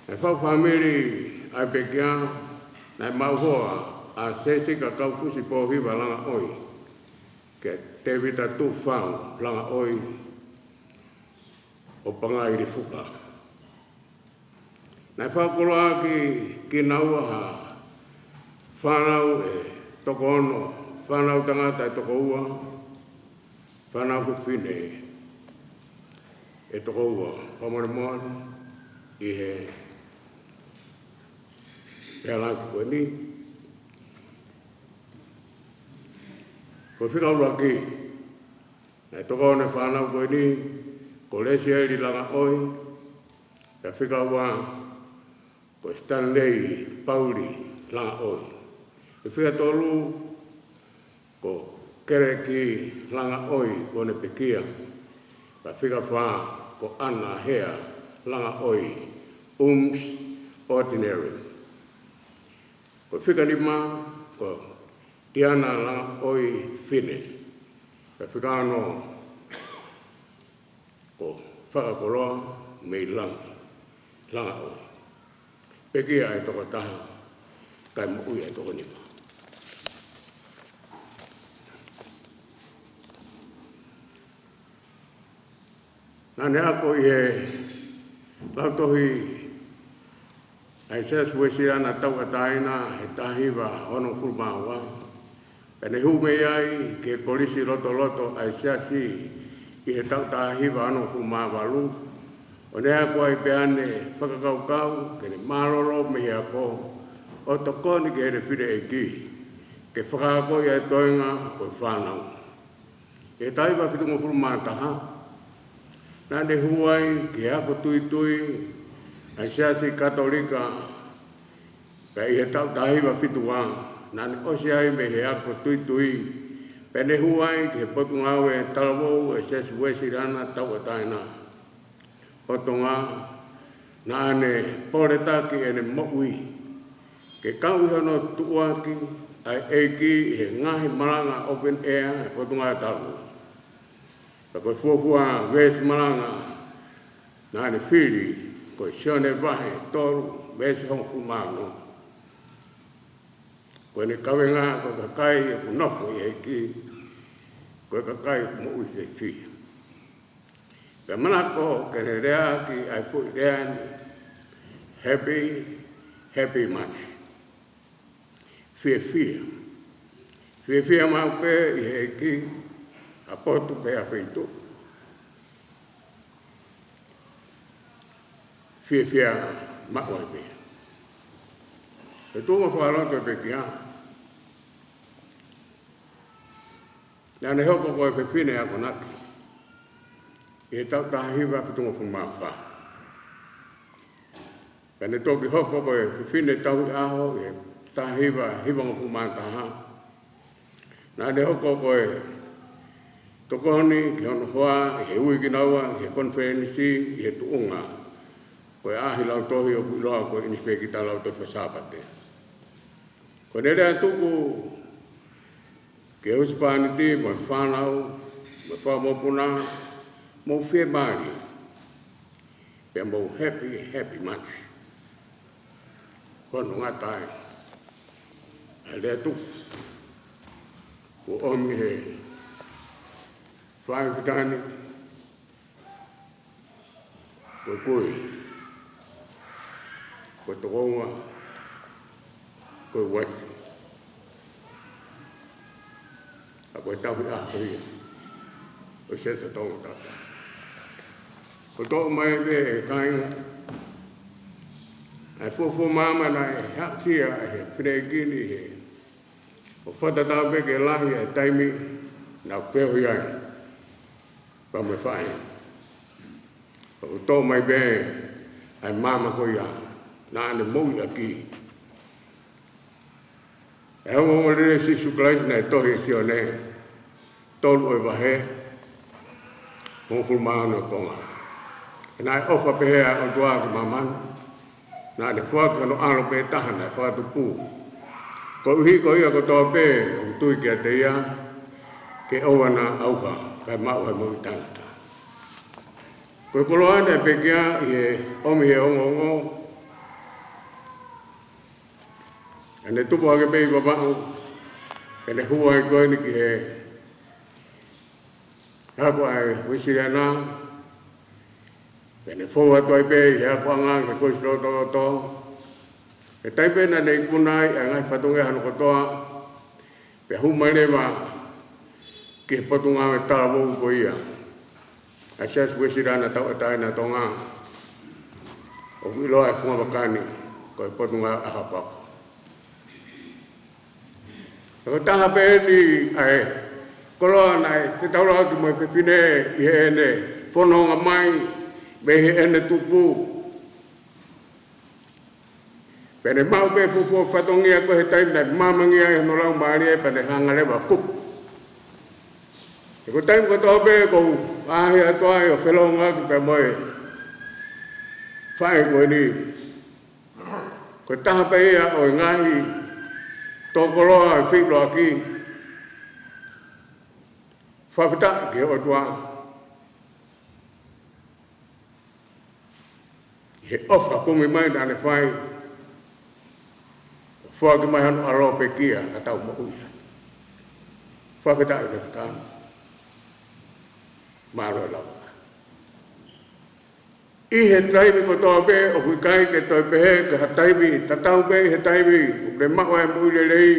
E whau whamiri ai pekia, nai mauhoa a sesi ka kaufusi pohiwa langa oi, ke te wita tu whau langa oi, o pangai ri fuka. Nai whau koloa ki naua ha, whanau e toko ono, whanau tangata e toko ua, whanau ku whine e toko ua, whamone moana i he pealanki koe ni. Ko whikau raki, e toko ono whanau koe ni, ko lesi eri langa oi, e whikau wā, ko Stanley Pauli langa oi. E whia tolu ko kereki langa oi ko ne pekia. Ka whika wha ko ana hea langa oi ordinary. Ko whika ni ma ko tiana langa oi whine. Ka whika ano ko whakakoloa mei langa oi. Pekia e toko taha kai mo ui e toko nima. Nane ako i he lautohi ai ses wesiana tau ataina he tahiwa ono fulmawa. Pene hume ai ke polisi loto ai sesi i he tau tahiwa ono fulmawa lu. O ne ako ai peane whakakaukau ke ne maroro me hea po. O tokoni ke here whire e ki. Ke whakako i ai toenga o whanau. E taiwa whitungo fulmawa taha. Nane huai ki hako tui ai siasi katolika ka i he tau tahiwa whitua nane osi ai me he hako tui Pene huai ke potu ngau e talawo e sesu wesi rana tau ataina. Potonga na ane pore taki ene moui. Ke kau hono tuaki ai eiki he ngahi malanga open air e potunga talawo. Pako fuafua wesi malanga na ane whiri ko sione vahe toru wesi hong fumano. Ko ne kawenga ko kakai e kunofo i eiki ko kakai mo ui whi. Pe manako ke ne rea ki ai fui rea happy much. Fia mau pe i eiki a potu pe a whitu. Fia maua pe. E tōma whāroto e peki a. Nā ne hoko koe pe whine a konaki. I tau tahiwa pitunga whumawha. Ka ne tōki hoko koe pe whine tau i aho e tahiwa hiwanga whumataha. Nā ne hoko koe tokoni ki hono hoa, i he ui ki naua, i he konferensi, i he tuunga. Koe ahi lau tohi o kuiloa koe inispeki tā lau te whasapate. Ko ne rea tuku ke usipani ti mo whanau, mo whamopuna, mo whie maari. Pea mo happy much. Kono ngatai. A rea tuku. Ko omi he whaewhitani. Ko koe. Ko tokonga. Koe waifu. A koe tawi a koe. O sesa tonga tata. Ko tō mai me e kainga. Ai fofo mama na e hakia e whiregini he. O whatatau me ke lahi e taimi na peho iai. Pa me whae. O tō mai me ai mama koe ia. Na ane moui aki. E hau o rere sisu klaisi na e tohi si o ne, tolu e wahe, mōkulu maana o konga. E nai ofa pehea o tua ki mamanu, na ne whaki ano alo pe tahana e whatu pū. Ko uhi ko ia ko tō pe, o tui ki a te ia, ke oana auha, kai mau he mui tangata. Ko kolo ane pe kia i e omi he ongo, ane tupu ake pei wapau, ane hua e koe ni ki he hako ai wisiriana, ane fōua toi pei he hako anga ke koe silo tō. E taipe na nei kunai a ngai whatunga hano kotoa, pe humai lewa ki he potunga me tāwou ko ia. A sias wisiriana tau atai na tonga, o kuiloa e funga wakani, ko he potunga ahapako. Ko taha pe ni ai koloa nai se taula ki mo pepine i he ene whanonga mai me he ene tupu. Pene mau pe fufu whatongia ko he taim nai mamangia i no lau maari e pene hangalewa kuku. E ko taim ko tō pe ko ahi atoa i o whelonga ki pe moe whae koe ni. Ko taha pe ia o ngahi tōkoloa e whilo aki. Whawhita ki o tua. He ofa kumi mai nane whai. Whaki mai hanu alo pe kia ka tau mo uia. Whawhita e whita. Maro e lawa. I he taimi ko tō pe o kui kai ke tō pehe ke ha taimi tatau pe he taimi le maua e mui le lei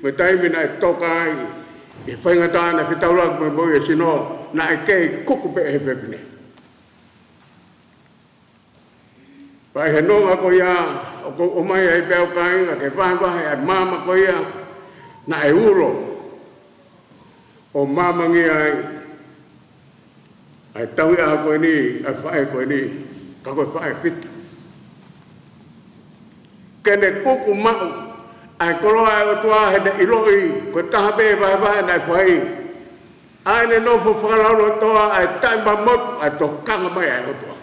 me taimi na e toka ai e whaingata na whitaulak me mui e sino na e kei kuku pe he whepine. Pai he nonga ko ia o mai e peo kai na ke whaingwahe e mama ko ia na e ulo o mama ngi ai ai taui a koe ni ai whae koe ni ka koe whae whita. Kene kuku mau, ai koloa e o tua he ne iloi, koe taha pe vai nai whai, ai ne no fo whakarau lo toa, ai tai mamot, ai to kanga mai ai o toa.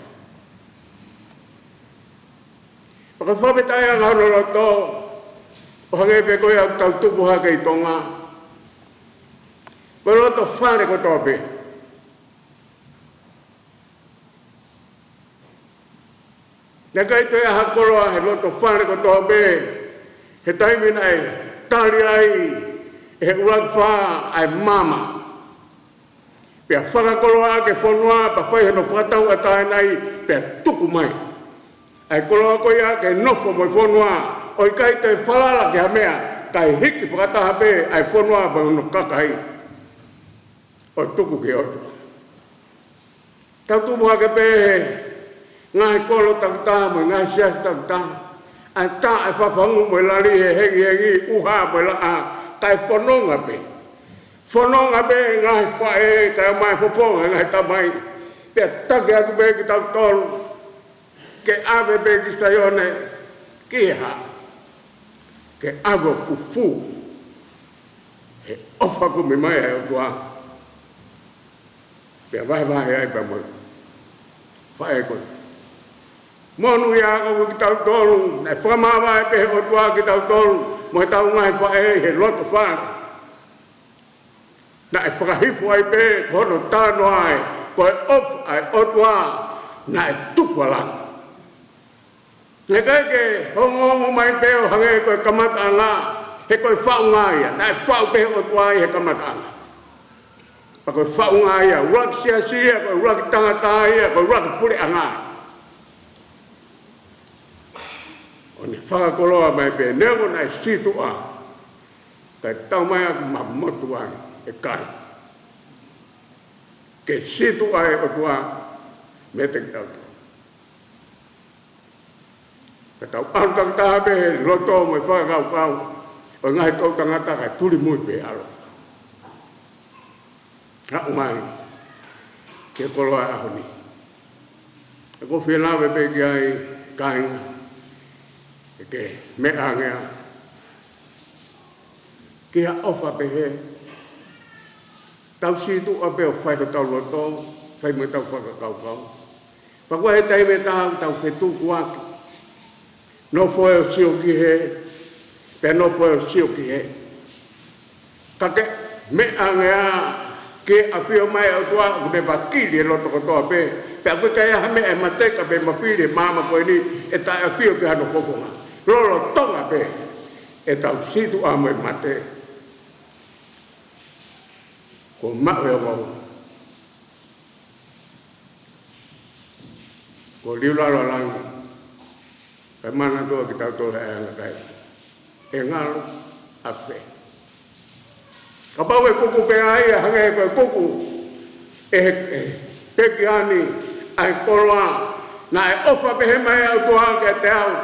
Paka whapetai a ngau lo toa, o hange pe koe au tau tupu hake i tonga. Koe lo to whare ko toa pe. Nā kai te aha koroa he lo to whare ko toa pe, he taimina ai, tari ai, he urak wha ai mama. Pea whakakoloa ke whanua, pa whai heno whakatau a tae nei, pea tuku mai. Ai koloa koe a ke nofo moi whanua, o i kai te whalala ke hamea, kai hiki whakataha pe, ai whanua pa uno kakai. O tuku ke o. Tau tumu hake pe, ngai kolo takutaha moi, ngai sias takutaha. Ai ta ai whawhangu moi lari he hengi uha moi la a, kai whanonga pe. Whanonga be ngai whae, kai mai whaponga ngai tamai. Pea take aku be ki tau tolu. Ke ave be ki sayone, ki ha. Ke ave fufu. He ofa ku mi mai heo tua. Pea vai ai pa moi. Whae koe. Monu ia aku ki tau tolu. Nei whamawa e pe o tua ki tau tolu. Moi tau ngai whae he loto whae. Na e whakahifu ai pe, kono tāno ai, koe of ai otua, na e tukwa lang. Nē ke hongo mai pe o hange koe kamata ngā, he koe whau ngā ia, na e whau pe otua ai he kamata ngā. Pa koe whau ngā ia, urak sia sia, koe urak tangata ia, koe urak pure a ngā. O ne whakakoloa mai pe, neo na e situa, kai tau mai aku mamotu ai. E kai. Ke situ ai o tua me te tau. Ka tau au tau tabe loto mo i whakakau kau. O ngai tau tangata kai turi mui pe alo. Ha umai. Ke koloa ahoni. E ko whilawe pe ki ai kainga. E ke me angea. Ki ha ofa pe he. Tau situ a pe o whai ko tau loto, whai mo tau whakakau kau. Pakua he taime tahau tau whetu kuaki. No whoe o sio ki he, pe no whoe o sio ki he. Kake me angea ke a whio mai au tua, ku me wakili e loto kotoa pe. Pe a koe kai aha me e mateka pe mawhiri mama koe ni, e tai a whio ki hano whokonga. Lolo tonga pe, e tau situ a mo e mateka. Ko mau e wau. Ko liulalo langi. Kai mana toa ki tau toa e anga kai. E ngalo a whe. Ka pau e kuku pe ai a hange e koe kuku. E peki ani ai koroa. Na e ofa pe he mai au toa ke te au.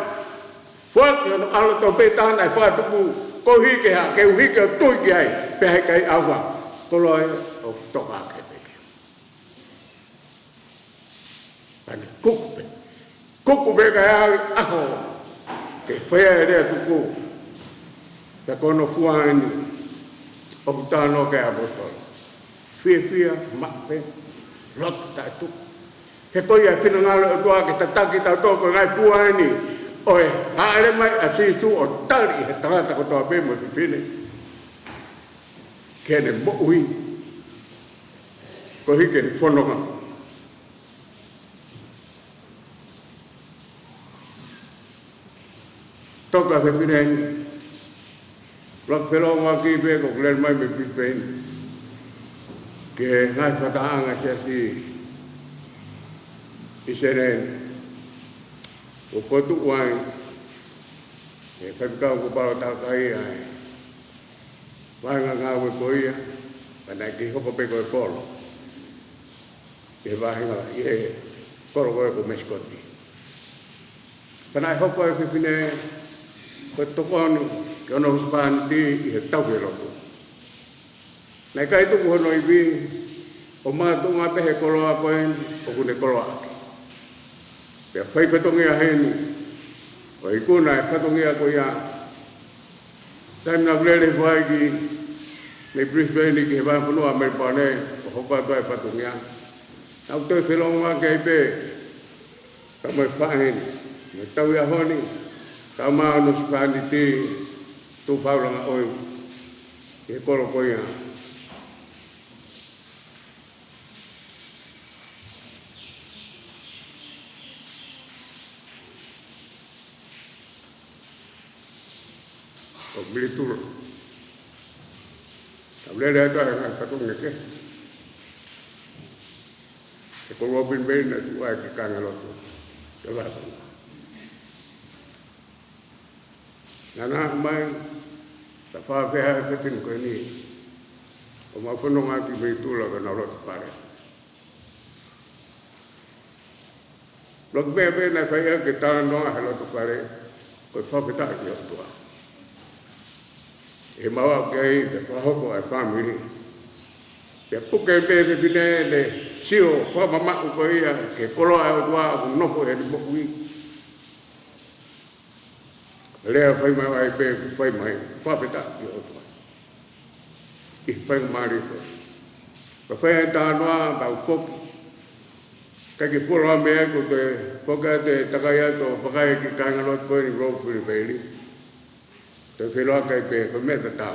Fuaki anu alo tau pe tāna e whatuku. Ko hike ha, ke uhike o tuiki ai. Pe he kai awa. Koloi o toka ke peke. Pani kuku pe. Kuku pe kai ai aho. Ke whea e rea tuku. Te kono fuani. O putano ke abotolo. Fia, mape. Lok tai tuku. He koi a whina ngalo o tua ke tataki tau toko ngai fuani. Oe, haere mai a sisu o tari he tangata ko toa pe mo whine. Kene mo ui. Ko hike ni whanonga. Toka he whireni. Lak whelonga ki pe ko klen mai me pipeni. Ke ngai whataanga sia si. I sereni. O potu uai. E whakikau ko pao tākai ai. Wanga ngawe koia, panai ki hoko pe koe kolo. E wahinga, ie koro koe ko meskoti. Panai hoko e whiwhine, koe tokoni, ki ono huspani ti i he tauke roko. Nai kai tuku hono i vi, o mātunga pehe koloa koe, o kune koloa aki. Pea whaipetongia heni, o ikuna e whatongia koe ia, taimina vlele whaiki, Nei Brisbane ki va puno Amerikane ho pa toi patungia. Au te filonga ke pe. Ta mai fain. Me tau ya honi. Ta ma no spani ti tu faula oi. Ke kolo koia. O militur. Boleh ada dengan patung ni ke? Kalau Robin Bain nak buat ikan kalau tu, coba. Nana mai, tak faham apa ketin kau ni. Oma pun orang tu begitu lah kena lot pare. Log bebe nak saya kita nong kalau tu pare, kau faham kita dia tu. E mawa kei te whahoko ai whamiri. Te puke bebe bine le sio whamamaku ko ia ke kolo ai o tua o nofo e ni moku i. Lea whai mai ai bebe whai mai whapeta i o tua. I whai mari ko. Ka whai ai tānoa tau whoki. Kaki pura mea ko te whoka te takaya to whakai ki kangalot ko ni Rosemary Bailey. Te whiloa kai pe ko me te tā.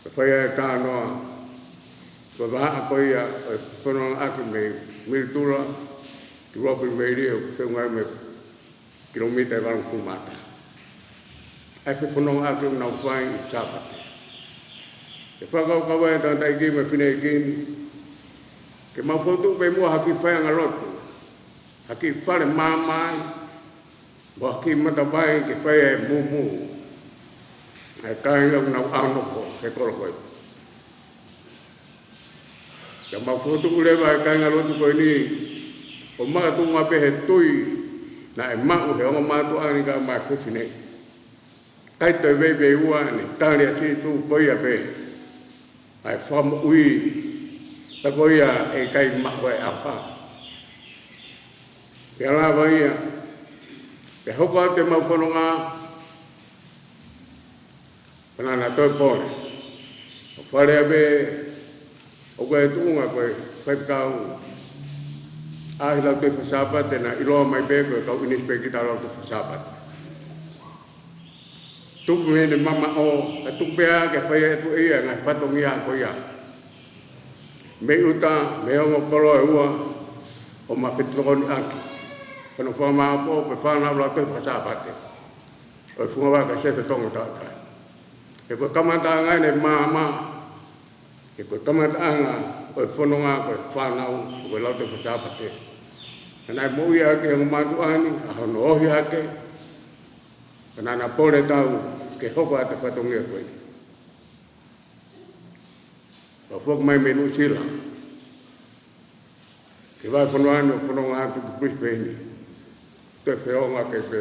Ka whai ai tānoa. Ko waha ko ia whanong aki me Miritura ki Rosemary Bailey o whengai me kilomita e walang kumata. Ai ke whanong aki o nau whai i Sapate. Te whakau kawai tātai ki me whine kini. Ke mawhotu pe mua haki whai ngalotu. Haki whare māmai. Mo haki matawai ke whai e mumu. Ai kāinga o nau anoko ke koro koe. Ka mawhotu ulewa e kāinga lotu koe ni. O mātu ngā pehe tui. Na e mau he onga mātu ani ka mai whiwhine. Kai toi vei ua ni tāri a tītu koe a pe. Ai whamu ui. Ta koe ia e kai mahu e apa. Ke alawa ia. Ke hoka te mawhanonga. Panana toi pone. O whare abe. O koe tuunga koe whaipkau. Ahi lau te whasapat. Na iloa mai pe koe kau inispe kita lau te whasapat. Tuku hene mama o. Ka tukpea ke whaia etu ia. Ngai whatongia koe ia. Me uta, me ongo kolo e ua, o ma whitokoni aki. Whanu whamaa po, pe whanau la toi whasapate. O e whunga waka sese tonga tātai. E koe kamataanga ne māma, e koe kamataanga o e whanonga koe whanau, o e lau toi whasapate. Nai mui ake o mātu ani, a hono ohi ake, nana pore tau, ke hoko a te whatongia koe. O fok mai menu sila. Ke vai whanuani o whanonga atu ki Brisbane. Te whionga kei pe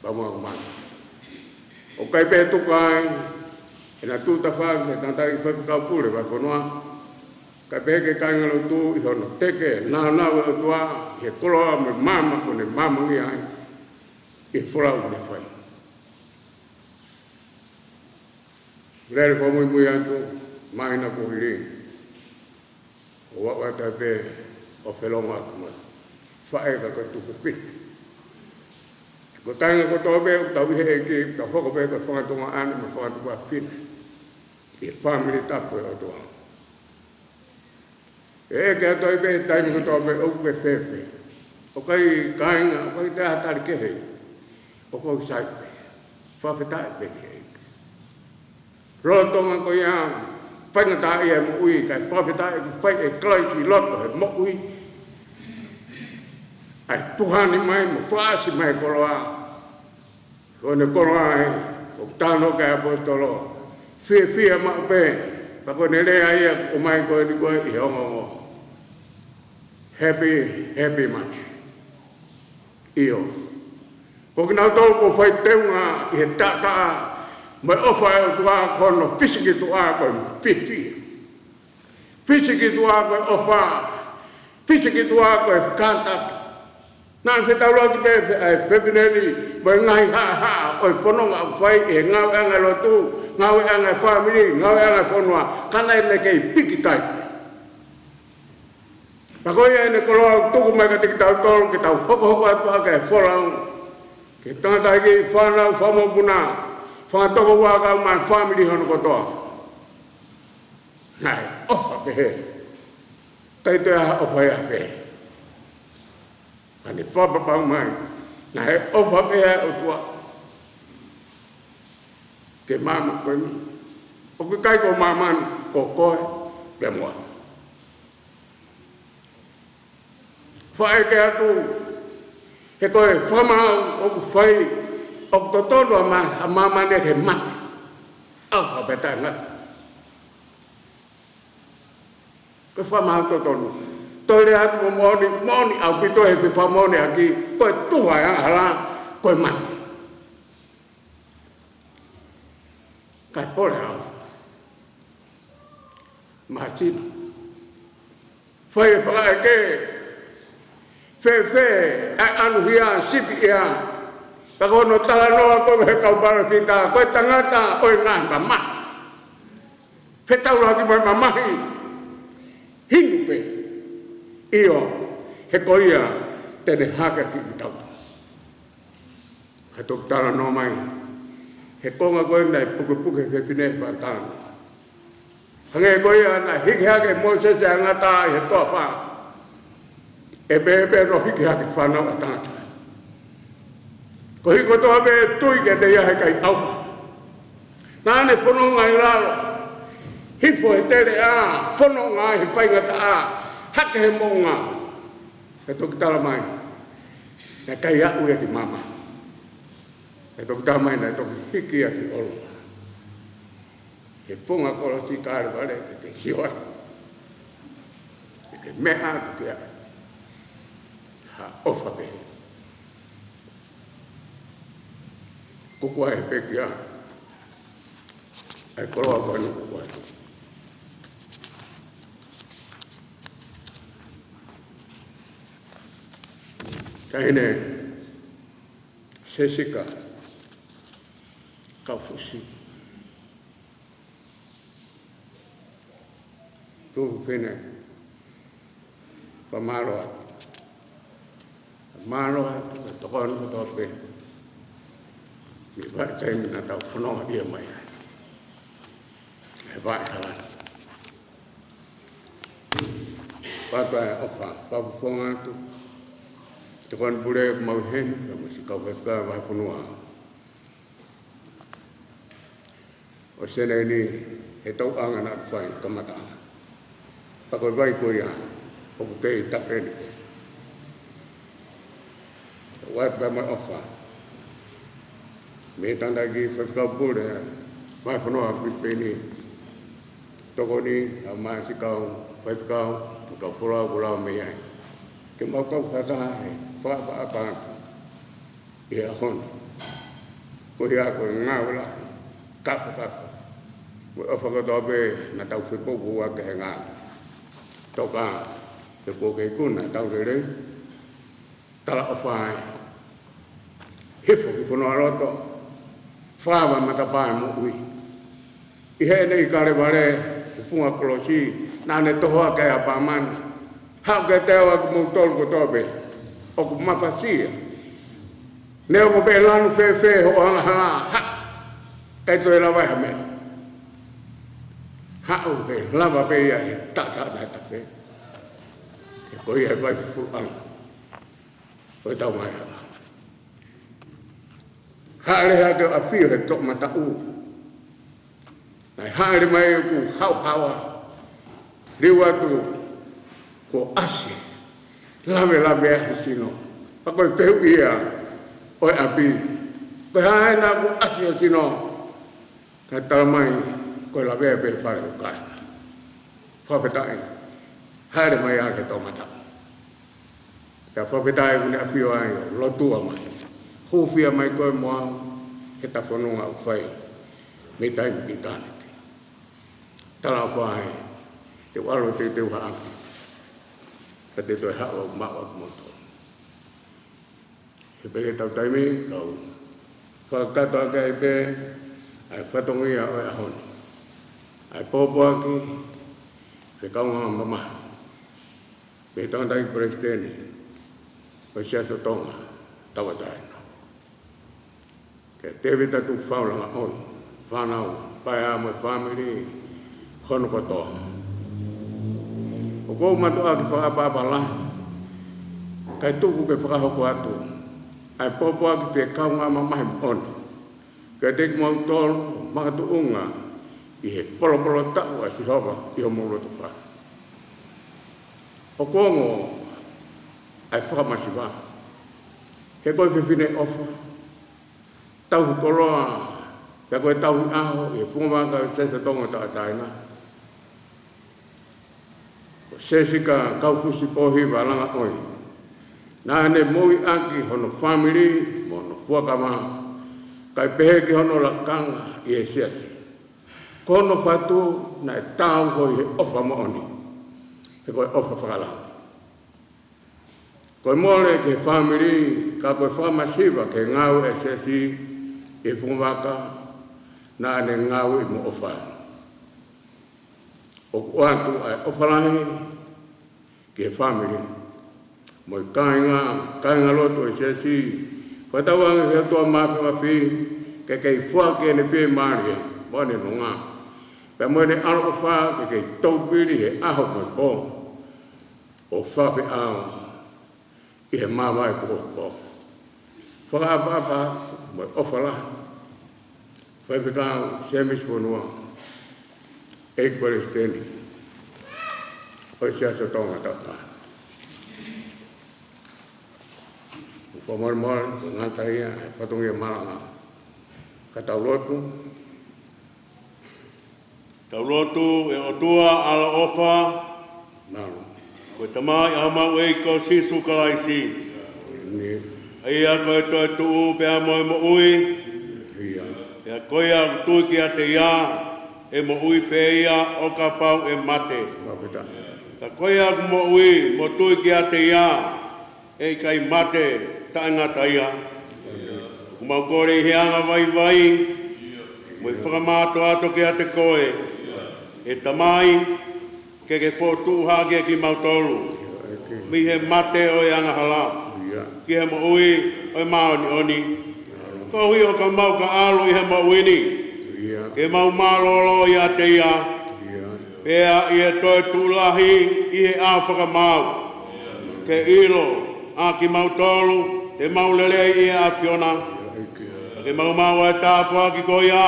pamua o mana. O kai pe tukai, e na tūta whāki he tātai whakakau pure vai whanua. Kai pe ke kaingalo tū i hono teke, nāu e tua, he koloa me mama ko ne mama ngi ai. I whorau ne whai. Rere whamui mui atu, maina ko hiri. O wawata pe o whelonga kuma. Whae ka tuku piti. Ko tainga ko tobe o tau he ki ta hoko pe ko whangatunga ane ma whangatunga whina. I whamiri tapu e o toa. E ke atoi pe tainga ko tobe o pe whewhe. O kai kainga, o kai te hatari kehe. O kai saipe. Whawhetai pe ke. Rotonga ko ia, whaingata ia mo ui, kai whawheta e ku whai e klaisi loto he mo ui. Ai tuhani mai mo whaasi mai koroa. Ko ne koroa e, o tāno kai apostolo. Whia ma upe, pa ko ne lea ia o mai koe ni koe i hongo. Happy much. Io. Ko kina tau ko whai teunga i he tātaa. Mai ofa e o tua kono fisiki tua koe whiwhi. Fisiki tua koe ofa. Fisiki tua koe kātaki. Nā se tau loa ki pepineli, mai ngai ha, oi whanonga whai e ngau anga lotu, ngau anga whamiri, ngau anga whanua, kana e nei kei piki tai. Pakoi e ne koloa tuku mai ka tiki tau tolu, ke tau hoko atua ke whorau, ke tangata ki whanau, whamopuna, whangatoko waka mai whamiri hono kotoa. Nai, ofa pehe. Taito e ha ofa ea pehe. Ani whapapau mai, na he ofa pea o tua. Ke mama koe mi. O ke kai ko mamani, ko koe, pe mua. Whae ke atu, he koe whamau o ku whai, o ku totono a mamani he mati. Ofa peta ngata. Koe whamau totono. Tole atu mo moni au pito e fi famone aki koe tuha ya hala koe mati. Kai pole au. Mahachina. Whai whai ke fe anu hia sipi ia. Takono tala noa koe he kaupara fita koe tangata oi ngai mama. Fetau lagi mai mamahi. Hinu pe. Iyo, he koia tene haka ki tau. Ka tok tala no mai. He konga koe nai puke he pine whatana. Hange koia na hiki hake Moses e angata he toa wha. E bebe no hiki hake whanau atata. Ko hiko toa be tui ke te iahe kai au. Nāne whanonga i raro. Hifo he tere a, whanonga he whaingata a. Hake he monga, e toki tala mai, e kai aku e ki mama. E toki tala mai, e toki hiki a ki olo. E punga kola si kāre wale, e te hiwa. E te mea atu ki a. Ha ofa pe. Kukua e peki a. E koloa koe no kukua e. Kaine sesika kaufusi. Tu fene pamaroa. Maroa tokon tope. Mi vai tai na tau fono dia mai. E vai hala. Papa ofa, papa fonga tu. Tuan boleh mau hen, mesti kau berkata bahawa punua. Osena ini itu angan nak fai kamata. Pakai baik kau ya, oke tak ini. Wat bermak ofa. Metan lagi kau boleh bahawa punua ini. Toko ni masih kau pulau meyai. Kemau kau kata Fapa apa ya hon, kuya ko ngawla, kafu, apa kata be na tau fipo buat kehengan, toka fipo kekun na tau dere, tala afai, hifu no aroto, fava matapai mui, ihe nei kare bare, funga kolosi, na ne toha kaya paman, hak ketewa kumutol kutobe. O ku mafasia. Neo ko be lanu fe ho ha ha. Kai to la vai me. Ha o be lava be ya ta ta fe. Ke ko ia vai fu an. Ko ta mai. Ha le ha de afio he to mata u. Nai ha le mai ku hawa. Liwa tu ko asi. Lame sino. Ako feu ia oi api. Pehai na ku asio sino. Kata mai ko lave be fare ka. Fa petai. Hai mai ake to mata. Ka fa petai ku na fio ai lo tu mai. Hu fia mai ko mo ke ta fono au fai. Me tai pitanete. Tala fai. Te walo te ha. Kata tu hak mawa motor. He peke tau taimi, kau whakatoa kai pe, ai whatongi a oe ahoni. Ai pōpō aki, he kaunga mama. Pe tangatai presideni, o siaso tonga, tawa taina. Ke tewe tatu whauranga oi, whanau, pai a moe family, hono katoa. O kou matua ki whakapapa la, kai tuku ke whakahoko atu, ai pōpō aki pe kaunga mamahi oni. Kai teki mau tolu, makatu unga, i he polo tau a si hova i ho molo tu wha. O kongo, ai whakamasi wā. He koe whiwhine ofa, tau koroa, pe koe tau i aho, i he whungawaka sesa tonga taataina. Ko sesika kau fusi pohi walanga oi. Nā ne moi aki hono family, mono fuakama, kai pehe ki hono lakanga i he siasi. Kono whatu na e tau hoi he ofa mooni. He koe ofa whakala. Koe mole ke family, ka koe whamasiwa ke ngau e siasi e whungwaka na ne ngau i mo ofa. O kuantu ai ofa lahi ke family. Moi kainga loto e siasi, whatawanga he toa mafi mafi, ke kei whake ne whi maari e, wane no ngā. Pea moe ne alo o wha, ke kei taupiri he aho moi pō, o whawhi ao, i he mawai ko pō. Whakaapapa, moi ofala, whaipitao, semis whanua, eik palestini, o siasa tonga tata. Pemor-mor, ngantai patung yang malang. Kata lotu. Tau lotu e o tua ala ofa. Nau. Koe tamai a mau e ko sisu kalaisi. Ni. Ia koe toi tuu pea moe mo ui. Ia. Pea koe a tui ki a te ia. E mo ui pe ia o ka pau e mate. Wapita. Ka koe a mo ui mo tui ki a te ia. E kai mate. Taanga taia. Kumau kore heanga vai. Moi whakamato ato ke a te koe. E tamai, ke whotu hake ki mautolu. Mi he mate o e anga hala. Ki he mo ui o e maoni oni. Ko hui o ka mau ka alo i he mo uini. Ke mau marolo i a te ia. Pea i e toi tulahi i he a whakamau. Ke ilo a ki mautolu. Te maulele i a Fiona. Ke mau e tāpua ki ko ia.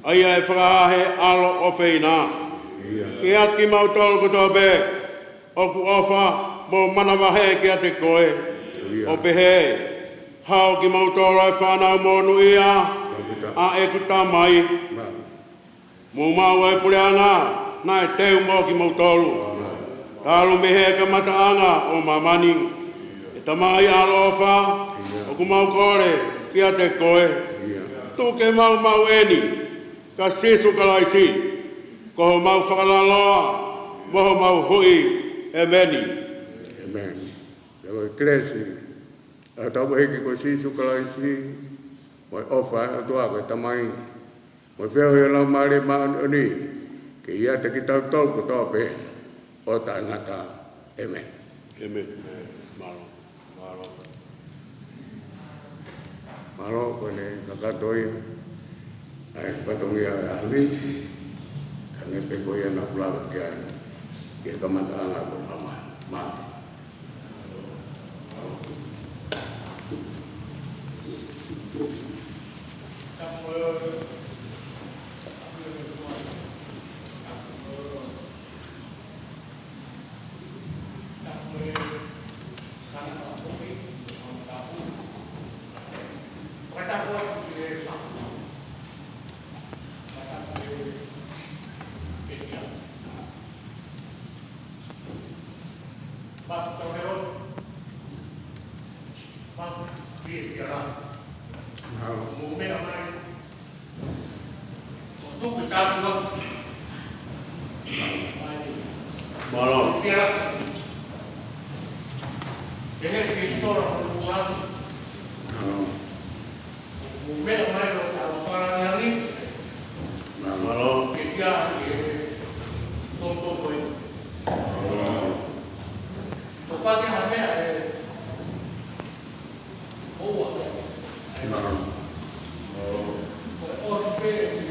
Aia e whakahe alo o whina. Ke ati mau tolu koto be. Oku ofa mo manawahe ki a te koe. O pehe. Hao ki mau tolu e whanau monu ia. A e ku tamai. Mo mau e pureanga. Na e teu mo ki mau tolu. Talu mehe ka mataanga o mamani. Tamai alofa, o ku mau kore, ki a te koe. Tuke mau eni, ka sisu kalaisi. Koho mau whakalaloa, moho mau hui e meni. Amen. Ewa i kresi, a tau heki ko sisu kalaisi, moi ofa a tua koe tamai. Moi whio hoi lau maare maoni, ke ia te ki tau tau ko tau pe, o ta ngata. Amen. Amen. Malo kone kakatoi ai patongi a ali kane pe ko ia na pula ke kamata anga ko ma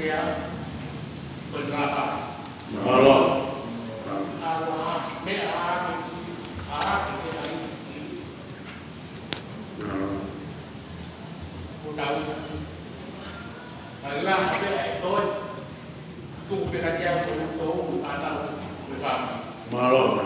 Malo. Malo.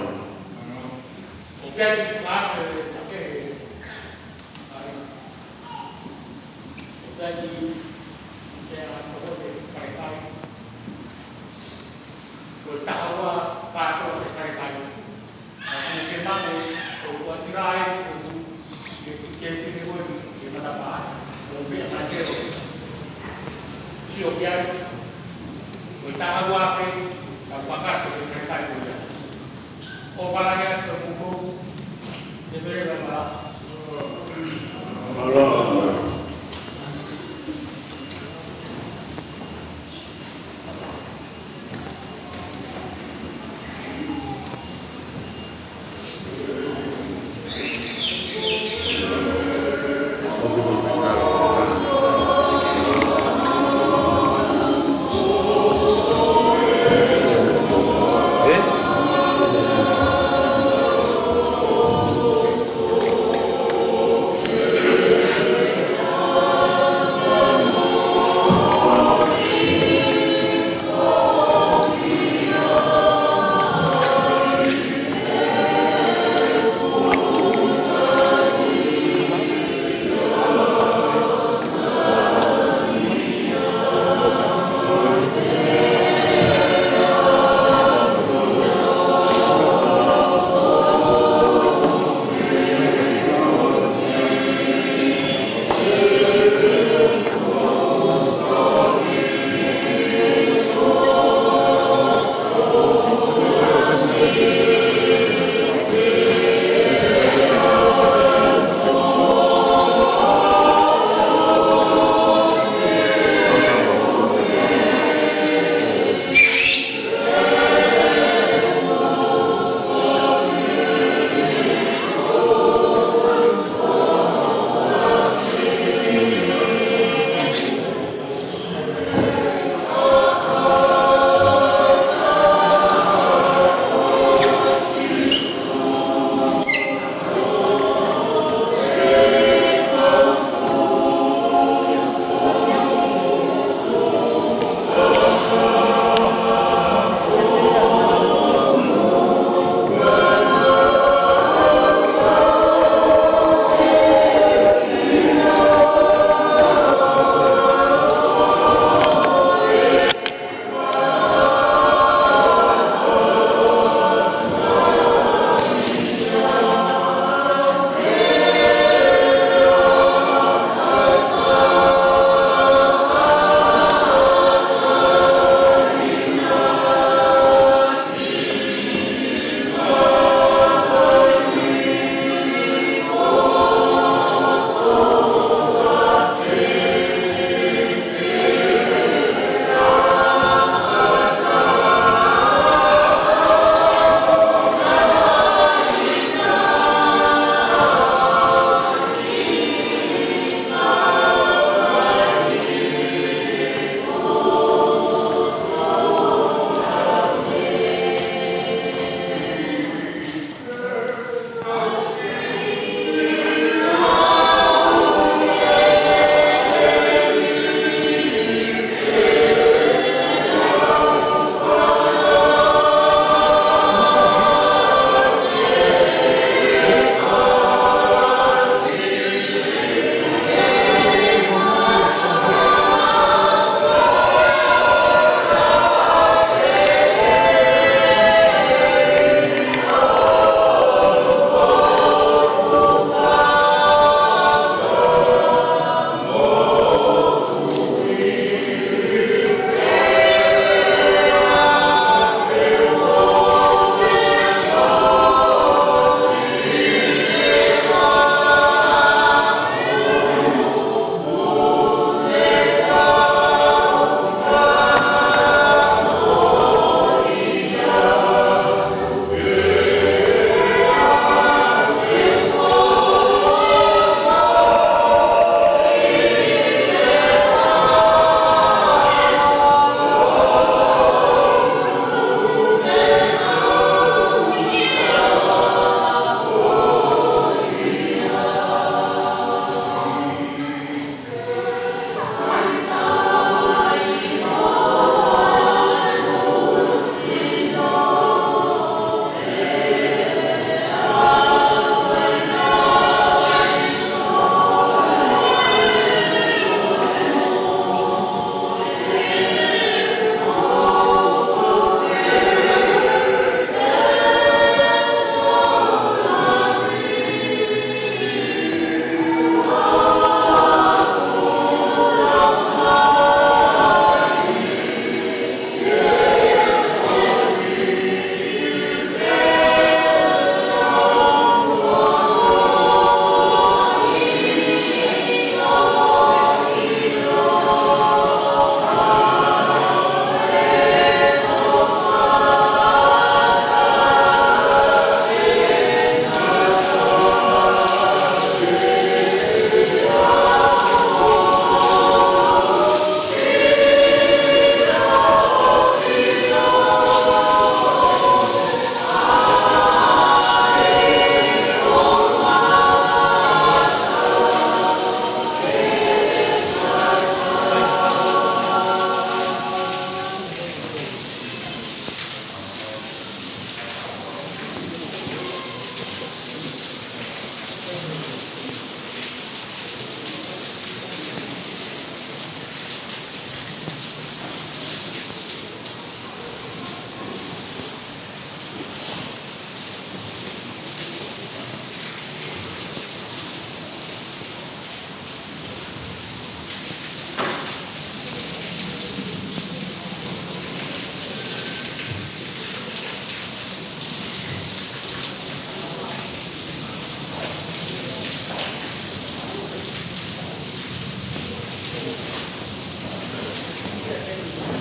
Amen.